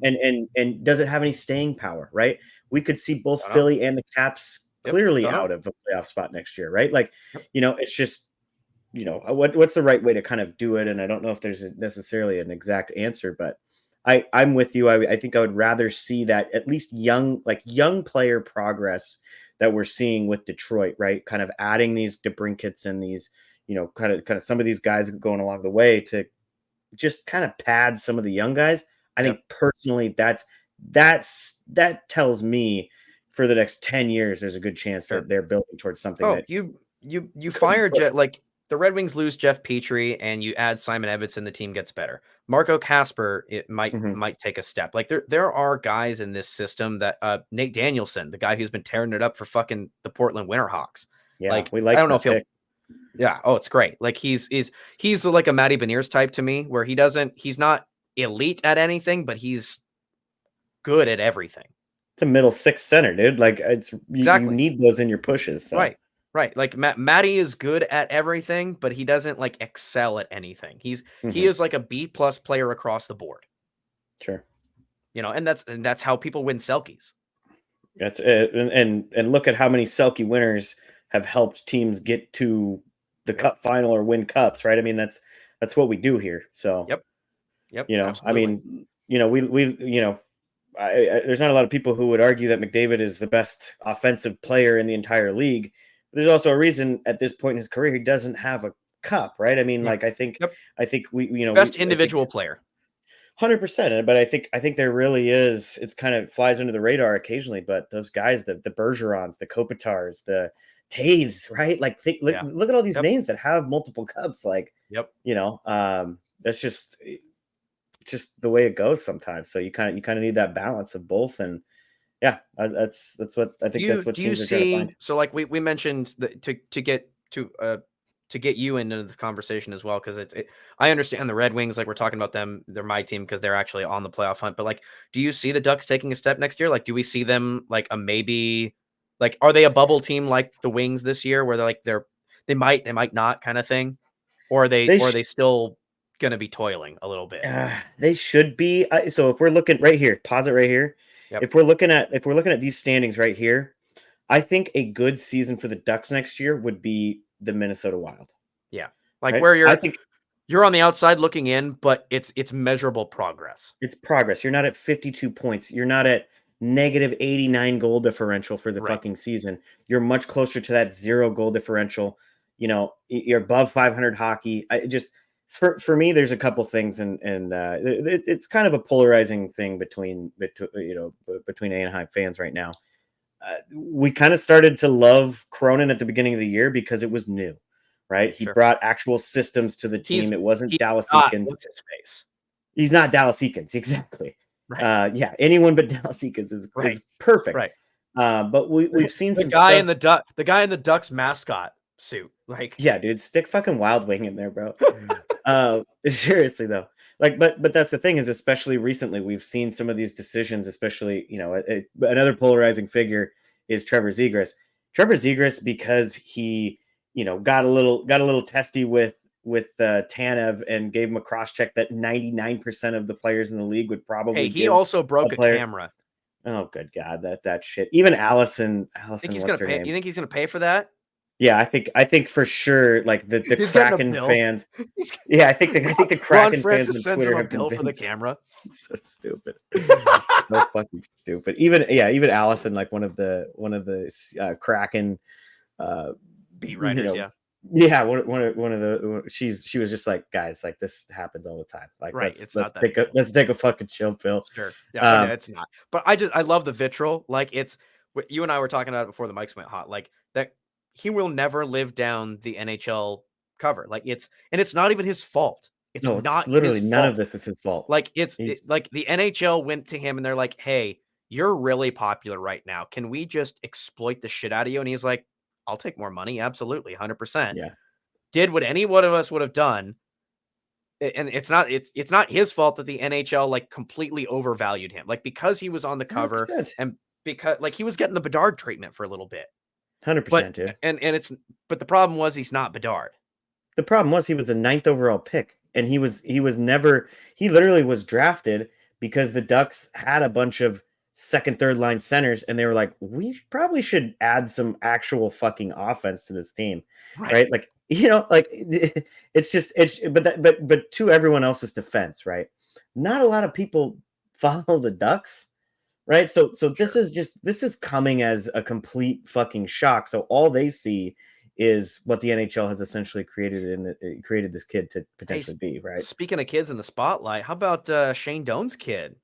and does it have any staying power, right? We could see both Don't know. Philly and the Caps Yep. clearly Don't know. out of a playoff spot next year, right? Like, Yep. you know, it's just, you know, what's the right way to kind of do it? And I don't know if there's necessarily an exact answer, but I'm with you. I think I would rather see that at least young player progress that we're seeing with Detroit, right? Kind of adding these DeBrinkets and these, you know, kind of some of these guys going along the way to just kind of pad some of the young guys. I think Yep. personally that tells me for the next 10 years there's a good chance Sure. that they're building towards something Oh, that you could be fired pushing. Like the Red Wings lose Jeff Petrie and you add Simon Edvinsson, the team gets better. Marco Casper, it Mhm. might take a step. Like there are guys in this system that Nate Danielson, the guy who's been tearing it up for fucking the Portland Winterhawks. Yeah, Like we I liked don't know if that he'll pick. Yeah. Oh, it's great. Like he's like a Matty Beniers type to me, where he's not elite at anything, but he's good at everything. It's a middle six center, dude. Like you Exactly. need those in your pushes. So Right. Right. Like Matty is good at everything, but he doesn't like excel at anything. He mhm, is like a B+ player across the board. sure. And that's how people win Selkies. That's it. And look at how many Selkie winners have helped teams get to the Yep. cup final or win cups, right? I mean, that's what we do here. So, Yep. Yep. I Absolutely. mean, we there's not a lot of people who would argue that McDavid is the best offensive player in the entire league. But there's also a reason at this point in his career he doesn't have a cup, right? I mean, Mm. like Yep. I think Best I think individual player. 100%. But I think there really is. It's kind of flies under the radar occasionally. But those guys, the Bergerons, the Kopitars, the Taves, right? Like Yeah. look at all these Yep. names that have multiple cups. Like Yep. that's just it's just the way it goes sometimes. So you kind of need that balance of both. And yeah, that's what I think. That's what Do you teams are trying to see? find. So like we mentioned to get you into this conversation as well, because I understand the Red Wings, like we're talking about them, they're my team because they're actually on the playoff hunt. But like, do you see the Ducks taking a step next year? Like, do we see them like a maybe? Like, are they a bubble team like the Wings this year, where they might not kind of thing, They or are they still gonna be toiling a little bit? They should be. So if we're looking right here, pause it right here. Yep. If we're looking at these standings right here, I think a good season for the Ducks next year would be the Minnesota Wild. Yeah. Like Right? where I think you're on the outside looking in, but it's measurable progress. it's progress. You're not at 52 points. You're not at negative 89 goal differential for the Right. fucking season. You're much closer to that 0 goal differential. You're above 500 hockey. I just for me, there's a couple things, and it's kind of a polarizing thing between Anaheim fans right now. We kind of started to love Cronin at the beginning of the year because it was new, right? He Sure. brought actual systems to the He's team. It wasn't he's Dallas not Eakins. what's his face. He's not Dallas Eakins, exactly. Right. Yeah, anyone but Dallas Eakins Right. is perfect. Right. But we've seen The some guy in stuff. the guy in the Ducks mascot suit. Like Yeah, dude, stick fucking Wild Wing in there, bro. Seriously though, like, but that's the thing is, especially recently, we've seen some of these decisions. Especially, another polarizing figure is Trevor Zegras. Trevor Zegras, because he, got a little testy with Tanev and gave him a cross check that 99% of the players in the league would hey, probably he give also a broke a player. camera. Oh, good God, that shit. Even Allison, Think he's what's gonna her pay name? you think he's gonna pay for that? Yeah, I think for sure, like the He's getting a Kraken bill. fans. Yeah, I think the Ron Kraken fans Francis on sends him Twitter a have bill for the convinced. camera. So stupid, so fucking stupid. Even Allison, like one of the Kraken, uh, Beat you writers, know, yeah. yeah, one of the she was just like, guys, like this happens all the time. Like Right. It's not that big. let's take a fucking chill pill. Sure. Yeah. Oh, yeah, Um, it's not. But I love the vitriol. Like you and I were talking about it before the mics went hot. Like that he will never live down the NHL cover. Like it's not even his fault. It's no, it's not his literally none of fault. this is his fault. Like He's like the NHL went to him and they're like, "Hey, you're really popular right now. Can we just exploit the shit out of you?" And he's like, "I'll take more money. Absolutely, 100%." yeah, Did what any one of us would have done. And it's not his fault that the NHL like completely overvalued him. Like because he was on the cover 100%, and because like he was getting the Bedard treatment for a little bit. But 100%, dude. but the problem was he's not Bedard. The problem was he was the ninth overall pick, and he was never he literally was drafted because the Ducks had a bunch of second, third line centers, and they were like, we probably should add some actual fucking offense to this team, Right. right? Like like but to everyone else's defense, right? Not a lot of people follow the Ducks. Right. So Sure. this is coming as a complete fucking shock. So all they see is what the NHL has essentially created this kid to Hey, potentially be, right? speaking of kids in the spotlight, how about Shane Doan's kid?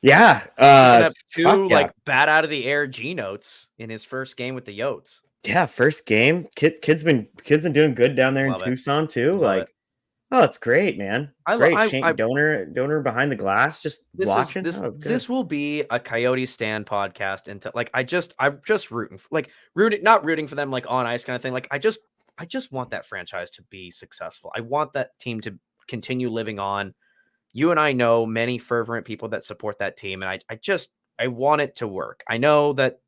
Yeah. Picking up Fuck two yeah. like bat out of the air G notes in his first game with the Yotes. Yeah, first game. Kid's been doing good down there in Love it. Tucson too. Love it. Like, oh, it's great, man. It's I lo- great. Shane Donor behind the glass, just watching. Oh, it's good. this will be a Coyote stand podcast into like I'm just rooting not rooting for them like on ice kind of thing. Like I just want that franchise to be successful. I want that team to continue living on. You and I know many fervent people that support that team, and I want it to work. I know that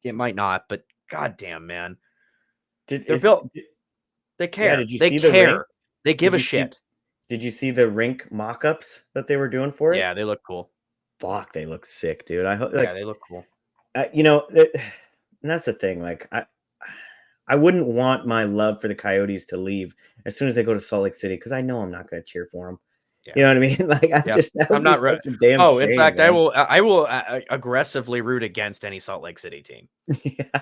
it might not, but goddamn, man, they're built. They Yeah, care. did you They see the rink? care. They give a shit. Did you see the rink mock-ups that they were doing for it? Yeah, they look cool. Fuck, they look sick, dude. I hope Yeah, they look cool. and that's the thing. Like I wouldn't want my love for the Coyotes to leave as soon as they go to Salt Lake City because I know I'm not going to cheer for them. Yeah. You know what I mean? Like that I'm would be not. such a damn Oh, shame. in fact, Man. I will aggressively root against any Salt Lake City team. Yeah,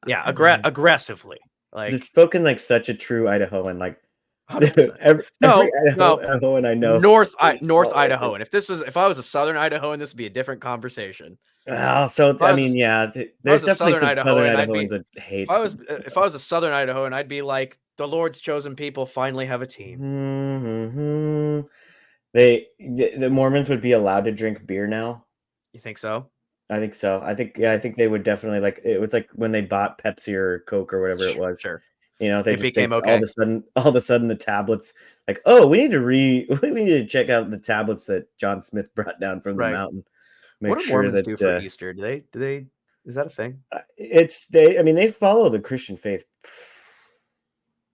Yeah, aggressively. Like they've spoken like such a true Idahoan. Like 100%. every No, Idahoan I know. North Idaho, and if I was a Southern Idahoan, this would be a different conversation. Oh, so I mean, yeah, there's definitely some Southern Idahoans that hate. If I was a Southern Idahoan, I'd be like, the Lord's chosen people finally have a team. Mm-hmm. The Mormons would be allowed to drink beer now. You think so? I think so. I think they would definitely like it was like when they bought Pepsi or Coke or whatever it was. Sure. You know, they became okay. all of a sudden the tablets like, oh, we need to check out the tablets that John Smith brought down from the mountain. What do Mormons do for Easter? Do they is that a thing? They follow the Christian faith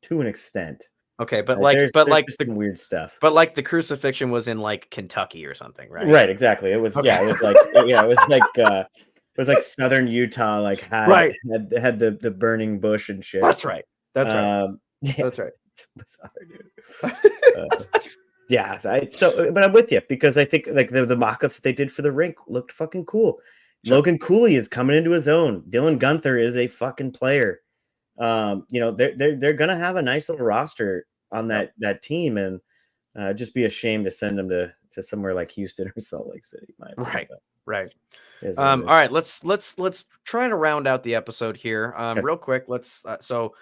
to an extent. Okay, but there's some weird stuff. But like the crucifixion was in like Kentucky or something, right? Right, exactly. It was it was like southern Utah, like had the burning bush and shit. That's right. That's right. Yeah. That's right. Bizarre, dude. Yeah, but I'm with you because I think like the mock-ups that they did for the rink looked fucking cool. Sure. Logan Cooley is coming into his own. Dylan Gunther is a fucking player. They're gonna have a nice little roster on that team, and just be a shame to send them to somewhere like Houston or Salt Lake City. Right. All right, let's try to round out the episode here. Real quick. So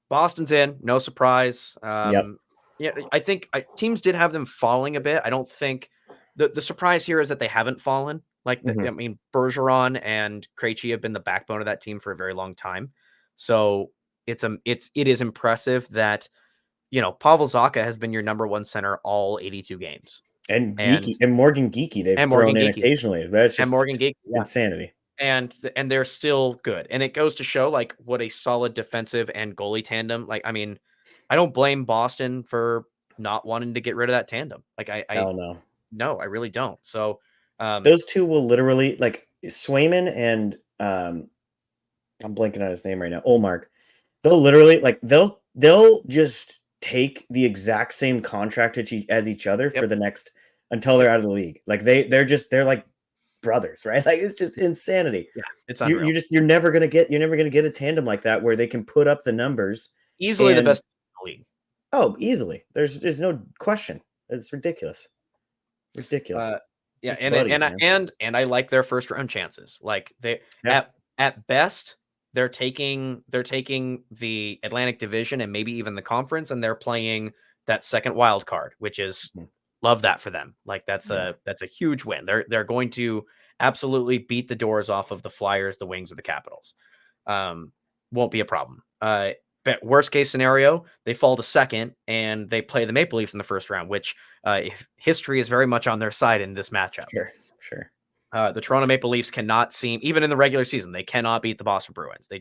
Boston's in, no surprise. Yeah, I think teams did have them falling a bit. I don't think the surprise here is that they haven't fallen. Like, I mean, Bergeron and Krejci have been the backbone of that team for a very long time. So it is impressive that, Pavel Zacha has been your number one center all 82 games. And Morgan Geekie, they've thrown in occasionally. That's just Morgan Geekie, insanity. And they're still good. And it goes to show like what a solid defensive and goalie tandem. Like, I mean, I don't blame Boston for not wanting to get rid of that tandem. Like no, I really don't. So those two will literally, like Swayman and I'm blanking on his name right now, Olmark. They'll literally they'll just take the exact same contract as each other for the next until they're out of the league. Like they're like brothers, right? Like it's just insanity. Yeah, it's unreal. You're never gonna get a tandem like that where they can put up the numbers. Easily the best in the league. Oh, easily. There's no question. It's ridiculous. Yeah, and I like their first round chances. Like at best they're taking the Atlantic Division and maybe even the conference, and they're playing that second wild card, which is love that for them. Like that's a huge win. They're going to absolutely beat the doors off of the Flyers, the Wings, or the Capitals. Won't be a problem. But worst case scenario, they fall to second and they play the Maple Leafs in the first round, which history is very much on their side in this matchup. Sure. The Toronto Maple Leafs cannot even in the regular season, they cannot beat the Boston Bruins. The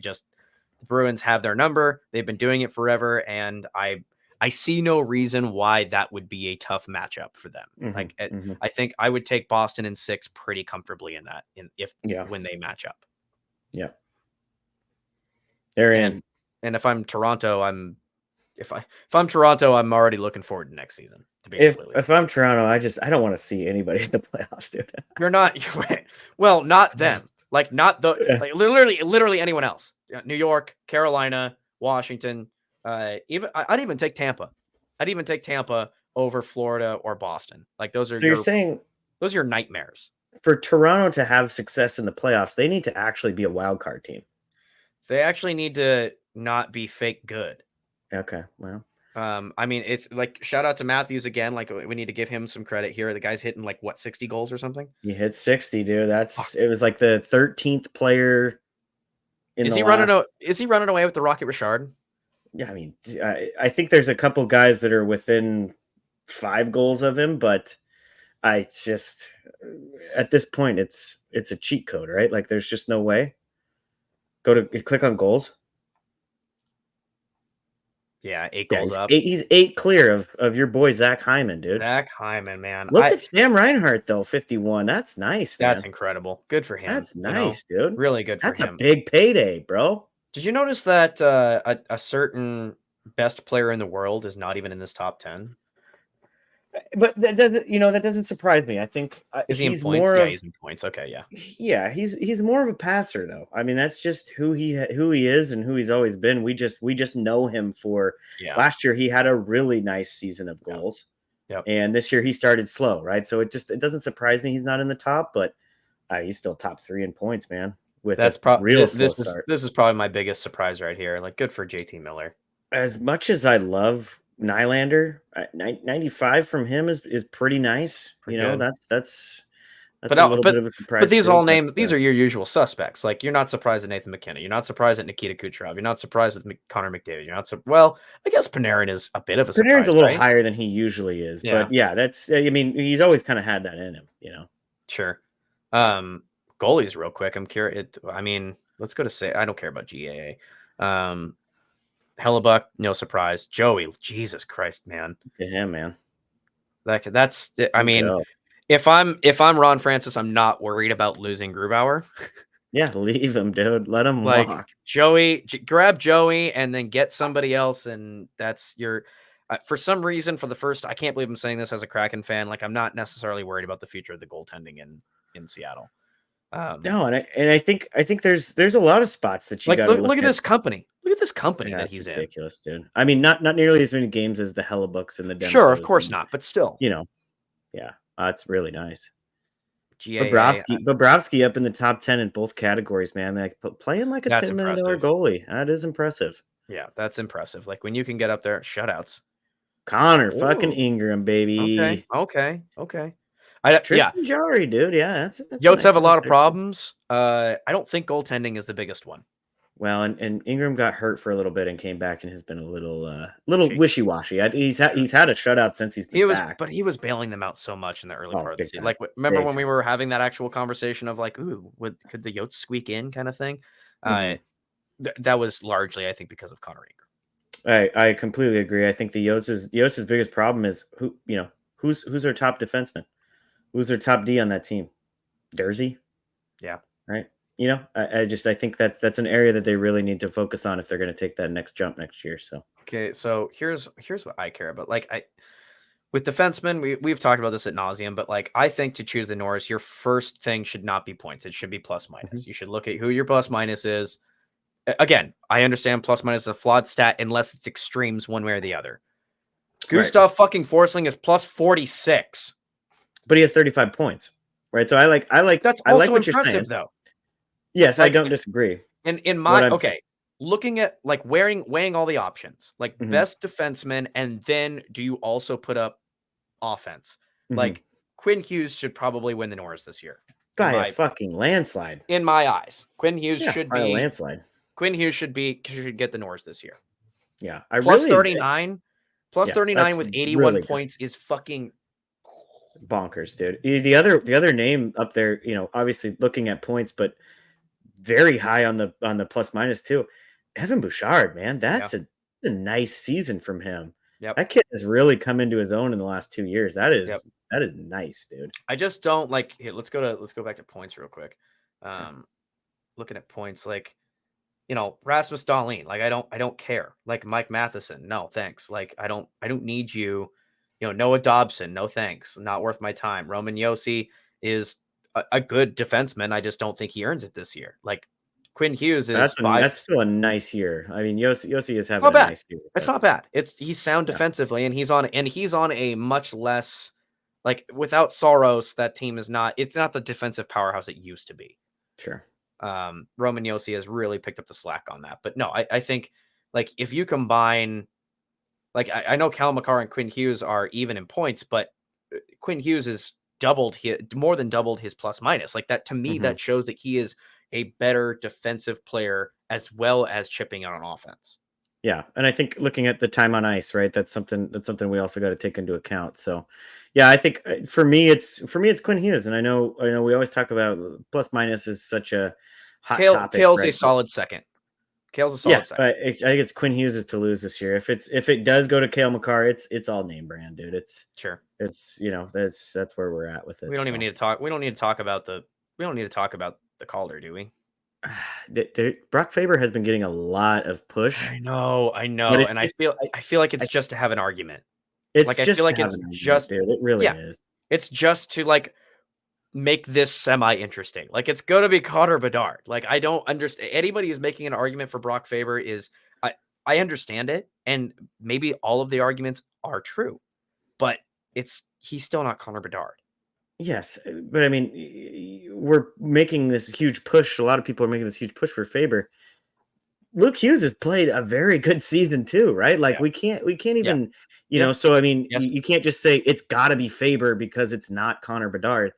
Bruins have their number. They've been doing it forever. And I see no reason why that would be a tough matchup for them. I think I would take Boston in 6 pretty comfortably in that, when they match up. Yeah. They're in. And if I'm Toronto, I'm already looking forward to next season. If I'm Toronto, I don't want to see anybody in the playoffs, dude. Not them. Like not like literally anyone else. New York, Carolina, Washington. I'd even take Tampa. I'd even take Tampa over Florida or Boston. Like those are. So you're saying those are your nightmares. For Toronto to have success in the playoffs, they need to actually be a wild card team. They actually need to not be fake good. Okay, well, I mean, it's like shout out to Matthews again. Like we need to give him some credit here. The guy's hitting like 60 goals or something. He hit 60, dude. It was like the 13th player. Is he running away with the Rocket Richard? Yeah, I mean, I think there's a couple guys that are within 5 goals of him, but I just at this point, it's a cheat code, right? Like, there's just no way. Click on goals. Yeah, 8 Yeah, goals up. he's 8 clear of your boy Zach Hyman, dude. Zach Hyman, man. Look at Sam Reinhart though, 51. That's nice, That's man. incredible. Good for him, That's nice, dude. Really good for That's a him. big payday, bro. Did you notice that a certain best player in the world is not even in this top 10? But that doesn't surprise me. I think Is he in he's points? more Yeah, of he's in points. Okay, yeah. yeah, he's more of a passer though. I mean, that's just who he is and who he's always been. We just know him for Yeah. last year he had a really nice season of Yep. goals. Yep. And this year he started slow, right? So it doesn't surprise me he's not in the top, but he's still top 3 in points, man, with That's a real slow start. this is probably my biggest surprise right here. Like, good for JT Miller. As much as I love Nylander, 95 from him is pretty nice. Pretty good. That's But a no, little bit of a but surprise these too. all But names, these are your usual suspects. Like, you're not surprised at Nathan McKinnon. You're not surprised at Nikita Kucherov. You're not surprised with Connor McDavid. You're not well, I guess Panarin is a bit of a Panarin's surprise, a little right? higher than he usually is. Yeah, But yeah, that's I mean, he's always kind of had that in him. sure. Goalies real quick. I'm curious. I mean, let's go to say I don't care about GAA. Hellebuck, no surprise. Joey, Jesus Christ, man. To him, man. That's I Good mean, go. if I'm Ron Francis, I'm not worried about losing Grubauer. Yeah, leave him, dude. Let him Like, walk. grab Joey and then get somebody else, and that's your. For some reason, for the first, I can't believe I'm saying this as a Kraken fan. Like, I'm not necessarily worried about the future of the goaltending in Seattle. No, and I think there's a lot of spots that you Like, got to look look at at. this company. Look at this company Yeah, that it's he's in. ridiculous, dude. I mean, not nearly as many games as the Hellebucks and the Sure, of Demkos, course and not, but still, yeah, it's really nice. GAA. Bobrovsky up in the top 10 in both categories, man. Like playing like a That's $10 million impressive. goalie. That is impressive. Yeah, that's impressive. Like, when you can get up there, shutouts. Connor fucking Ooh, Ingram, okay, baby. okay. Yeah, Tristan Jarry, dude. Yeah, that's a Yotes nice have a little lot of pick there. problems. I don't think goaltending is the biggest one. Well, and Ingram got hurt for a little bit and came back and has been a little Shaky. wishy washy. Sure. He's had a shutout since he's been back. But he was bailing them out so much in the early Oh, part of the big season. time, Like, remember big when we time. were having that actual conversation of like, ooh, could the Yotes squeak in kind of thing? Uh, Hmm. that was largely, I think, because of Connor Ingram. I completely agree. I think the Yotes' biggest problem is who's their top defenseman, who's their top D on that team, Dersey, Yeah. right? I think that's an area that they really need to focus on if they're going to take that next jump next year. So Okay, so here's what I care about. Like, with defensemen, we've talked about this at nauseum, but like, I think to choose the Norris, your first thing should not be points. It should be plus mhm. minus. You should look at who your plus minus is. Again, I understand plus minus is a flawed stat unless it's extremes one way or the other. Right, Gustav fucking Forsling is plus 46. but he has 35 points, right? So That's I like also what you're saying. impressive, though. Yes, I Like, don't disagree. in What my I'm okay, looking at like weighing all the options, like Mhm, best defenseman, and then do you also put up offense? mhm. Like, Quinn Hughes should probably win the Norris this year. By a fucking landslide. In my eyes, Yeah, by a landslide. Should get the Norris this year. Yeah, I Plus really 39, plus yeah, 39 that's with 81 really good. points is fucking Bonkers, dude. The other name up there, obviously looking at points, but very high on the plus minus too. Evan Bouchard, man, yeah. that's a nice season from him. Yep. That kid has really come into his own in the last 2 years. That is Yep. that is nice, dude. I just don't like here, let's go back to points real quick. Yeah. Looking at points, like, Rasmus Dahlin, like, I don't care. Like, Mike Matheson, no thanks. Like, I don't need you. Noah Dobson, no thanks. Not worth my time. Roman Yossi is a good defenseman. I just don't think he earns it this year. Like, Quinn Hughes is That's still a nice year. I mean, Yossi is it's having not a bad. nice year, It's but not bad. He's sound yeah. defensively, and he's on a much less, like, without Soros, that team is not. It's not the defensive powerhouse it used to be. Sure. Roman Yossi has really picked up the slack on that. But no, I think, like, if you combine, like, I know Cal McCarr and Quinn Hughes are even in points, but Quinn Hughes is more than doubled his plus minus. Like, that to me, Mhm. that shows that he is a better defensive player as well as chipping out on offense. Yeah, and I think looking at the time on ice, right? That's something we also got to take into account. So, yeah, I think for me it's Quinn Hughes, and I know we always talk about plus minus is such a hot topic, Kale's a right? But solid second. Kale's a yeah, solid second. I think it's Quinn Hughes to lose this year. If it does go to Kale McCarr, it's all name brand, dude. Sure. It's that's where we're at with We it. don't even So need to talk. We don't need to talk about the Calder, do we? Brock Faber has been getting a lot of push, I but know, it's and just I feel like I, it's just to have an argument. it's Like I feel just to like have it's an argument, just dude. It really yeah, is. it's just to like make this semi interesting. Like it's going to be Connor Bedard. Like I don't understand anybody who's making an argument for Brock Faber is I I understand it, and maybe all of the arguments are true, but he's still not Connor Bedard. Yes, but I mean, we're making this huge push. A lot of people are making this huge push for Faber. Luke Hughes has played a very good season too, right? Like Yeah. we can't Yeah. even, Yep. so I mean, Yes. you can't just say it's got to be Faber because it's not Connor Bedard.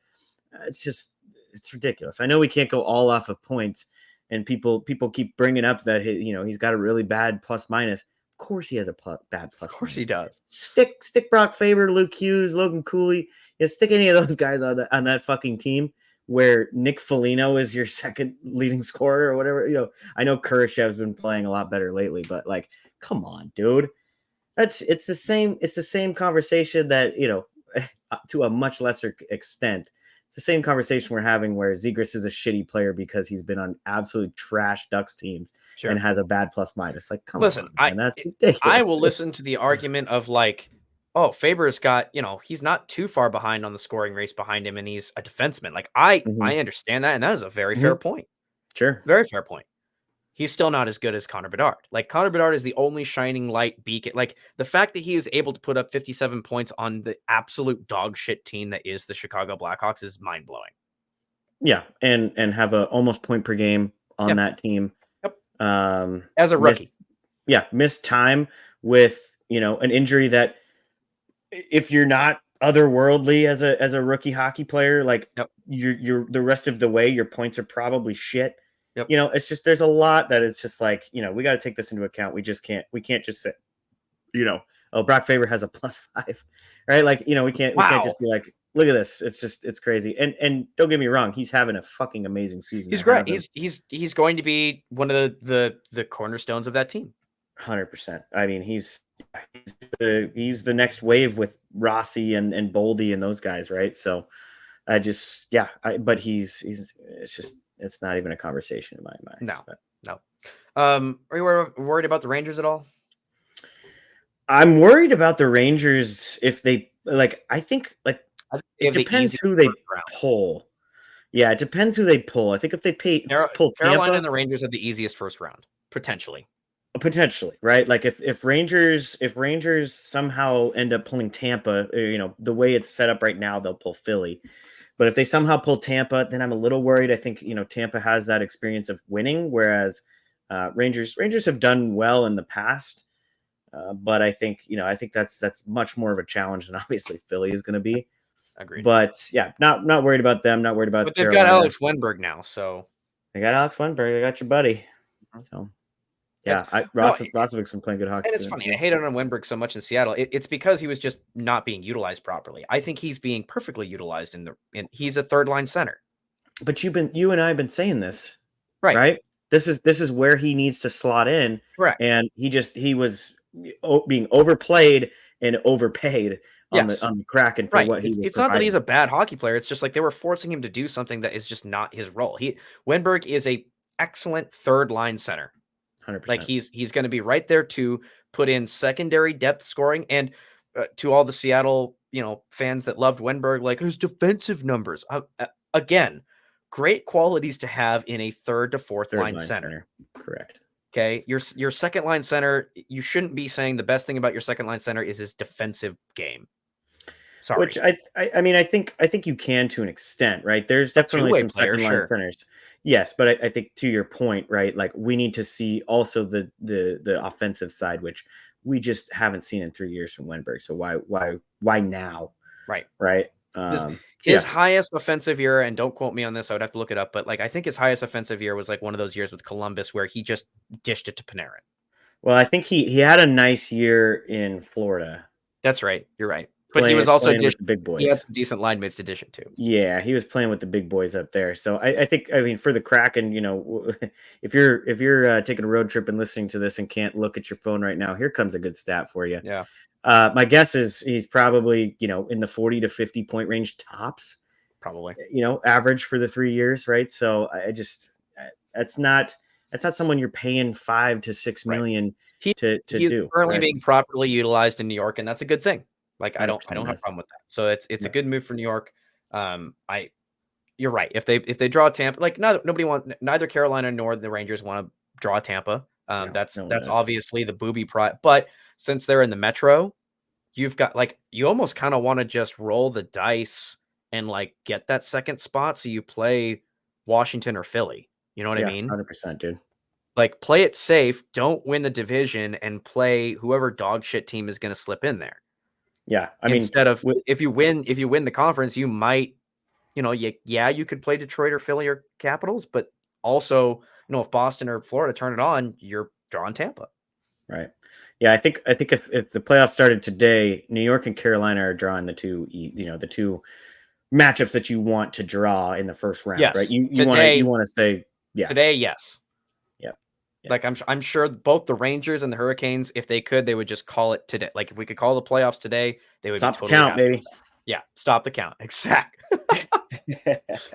It's just it's ridiculous. I know we can't go all off of points, and people keep bringing up that he's got a really bad plus minus. Of course, he has a bad Of plus course he minus. does. Stick Brock Faber, Luke Hughes, Logan Cooley. Stick any of those guys on that fucking team where Nick Foligno is your second leading scorer or whatever. I know Kurashev's been playing a lot better lately, but like, come on, dude. It's the same conversation that to a much lesser extent. It's the same conversation we're having where Zegras is a shitty player because he's been on absolute trash Ducks teams and Sure. has a bad plus minus. Like, come Listen, on, man, that's I ridiculous. will listen to the argument of like, oh, Faber's got, he's not too far behind on the scoring race behind him and he's a defenseman. Like Hmm. I understand that, and that is a very Hmm. fair point. Sure. Very fair point. He's still not as good as Connor Bedard. Like Connor Bedard is the only shining light beacon. Like the fact that he is able to put up 57 points on the absolute dog shit team that is the Chicago Blackhawks is mind blowing. Yeah, and have a almost point per game on Yeah. that team. Yep. Um, As a missed rookie. missed time with an injury that if you're not otherworldly as a rookie hockey player, like Yep. you're the rest of the way, your points are probably shit. Yep. It's just there's a lot that it's just like we got to take this into account. We can't just say oh, Brock Faber has a +5, right? Like we can't just Wow. be like, look at this. It's crazy. And don't get me wrong, he's having a fucking amazing season. He's I great. have him He's going to be one of the cornerstones of that team. 100%. I mean, he's the next wave with Rossi and Boldy and those guys, right? So I just but he's it's not even a conversation in my mind. No. But No. Are you worried about the Rangers at all? I'm worried about the Rangers if they like. I think like I think they it have the depends easy who they first round. pull. Yeah, it depends who they pull. I think if they pull Carolina Tampa, and the Rangers have the easiest first round, potentially. potentially, right? Like if Rangers somehow end up pulling Tampa, the way it's set up right now, they'll pull Philly. But if they somehow pull Tampa, then I'm a little worried. I think Tampa has that experience of winning, whereas Rangers have done well in the past. But I think that's much more of a challenge than obviously Philly is going to be. Agreed. But yeah, not worried about them. Not worried about But they've got Carolina. Alex Wenberg now, so They got Alex Wenberg. They got your buddy. Mhm. So That's yeah, no, Rosovic's been playing good hockey and for it's them funny. I too. hated on Wenberg so much in Seattle. It's because he was just not being utilized properly. I think he's being perfectly utilized he's a third line center. But you and I have been saying this, Right. right? This is where he needs to slot in, Correct. and he was being overplayed and overpaid on Yes. the Kraken for Right. what he was It's not that he's providing. a bad hockey player. It's just like they were forcing him to do something that is just not his role. Wenberg is a excellent third line center. Like 100%. he's going to be right there to put in secondary depth scoring, and to all the Seattle fans that loved Wenberg, like his defensive numbers. Again, great qualities to have in a third to fourth Third line line center. center. Correct. Okay, your second line center. You shouldn't be saying the best thing about your second line center is his defensive game. Which Sorry, I mean I think you can to an extent, right? There's a definitely two-way some player, second line sure. centers. Yes, but I think to your point, right? Like we need to see also the offensive side, which we just haven't seen in 3 years from Wenberg. So why now? Right. Right. His So his yeah, highest offensive year, and don't quote me on this, I would have to look it up, but like I think his highest offensive year was like one of those years with Columbus where he just dished it to Panarin. Well, I think he had a nice year in Florida, That's right. You're right. But he was also playing with the big he had boys. some decent line mates to dish it to. Yeah, he was playing with the big boys up there. So I think, I mean, for the Kraken, if you're taking a road trip and listening to this and can't look at your phone right now, here comes a good stat for you. Yeah, My guess is he's probably, in the 40 to 50 point range tops, probably. average for the 3 years, right? So that's not someone you're paying 5 to 6 Right. million He to he's do, currently right? being properly utilized in New York, and that's a good thing. Like, I don't 100%, have man. a problem with that. So it's a Yeah, good move for New York. I You're right. If they draw Tampa, like, nobody wants, neither Carolina nor the Rangers want to draw Tampa. no, That's no one that's does. obviously the booby pride. But since they're in the Metro, you've got, like, you almost kind of want to just roll the dice and, like, get that second spot so you play Washington or Philly. You know what I Yeah, mean? 100%, dude. Like, play it safe, don't win the division, and play whoever dog shit team is gonna slip in there. Yeah, I mean, Instead of, with if you win the conference, you might, you could play Detroit or Philly or Capitals, but also, if Boston or Florida turn it on, you're drawing Tampa. right. Yeah, I think if the playoffs started today, New York and Carolina are drawing the two matchups that you want to draw in the first round, right? Yes. You want to say, yeah, Today, yes. yeah, yeah. Like, I'm sure both the Rangers and the Hurricanes, if they could, they would just call it today. Like, if we could call the playoffs today, they would be Stop the totally count, happy baby. with that. Yeah, stop the count.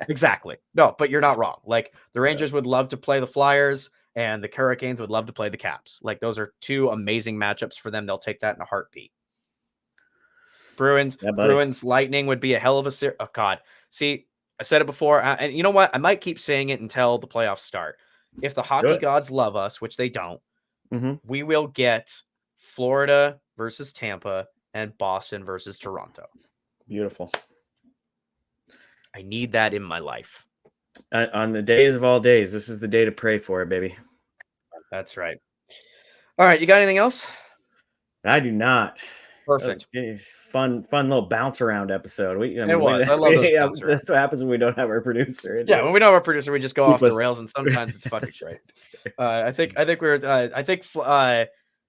Exactly. No, but you're not wrong. Like, the Yeah, Rangers would love to play the Flyers, and the Hurricanes would love to play the Caps. Like, those are two amazing matchups for them. They'll take that in a heartbeat. Bruins, yeah, buddy. Bruins, Lightning would be a hell of a series. Oh God, see, I said it before, and you know what? I might keep saying it until the playoffs start. If the Do hockey it. gods love us, which they don't, Hmm. we will get Florida versus Tampa and Boston versus Toronto. Beautiful. I need that in my life. On the days of all days, this is the day to pray for it, baby. That's right. All right, you got anything else? I do not. That was Perfect. a fun little bounce around episode. I It mean, was. I love those yeah, bounce around. that's what happens when we don't have our producer in Yeah, to when we know our producer, we just go keep off the us. rails, and sometimes it's fucking great.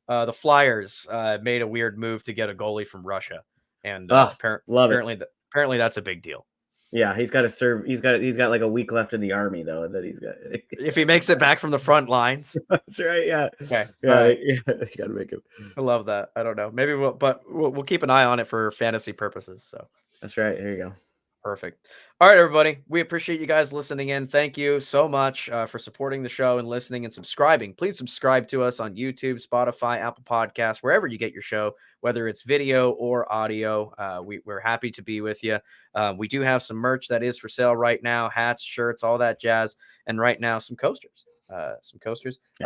The Flyers made a weird move to get a goalie from Russia, and Ah, love it. apparently that's a big deal. Yeah, he's got to serve. He's got like a week left in the army though. That he's got. If he makes it back from the front lines, That's right. Yeah. okay, all Yeah. right, Yeah. You gotta make him. I love that. I don't know, maybe we'll keep an eye on it for fantasy purposes. So. That's right. Here you go. Perfect. All right, everybody. We appreciate you guys listening in. Thank you so much for supporting the show and listening and subscribing. Please subscribe to us on YouTube, Spotify, Apple Podcasts, wherever you get your show, whether it's video or audio. We're happy to be with you. We do have some merch that is for sale right now: hats, shirts, all that jazz. And right now, some coasters. There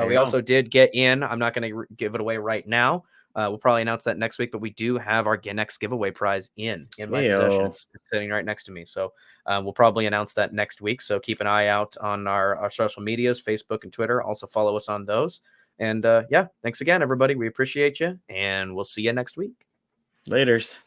you We go. also did get in. I'm not going to give it away right now. We'll probably announce that next week, but we do have our next giveaway prize in my possession. Heyo. It's sitting right next to me. So we'll probably announce that next week. So keep an eye out on our social medias, Facebook and Twitter. Also follow us on those. And yeah, thanks again, everybody. We appreciate you, and we'll see you next week. Laters.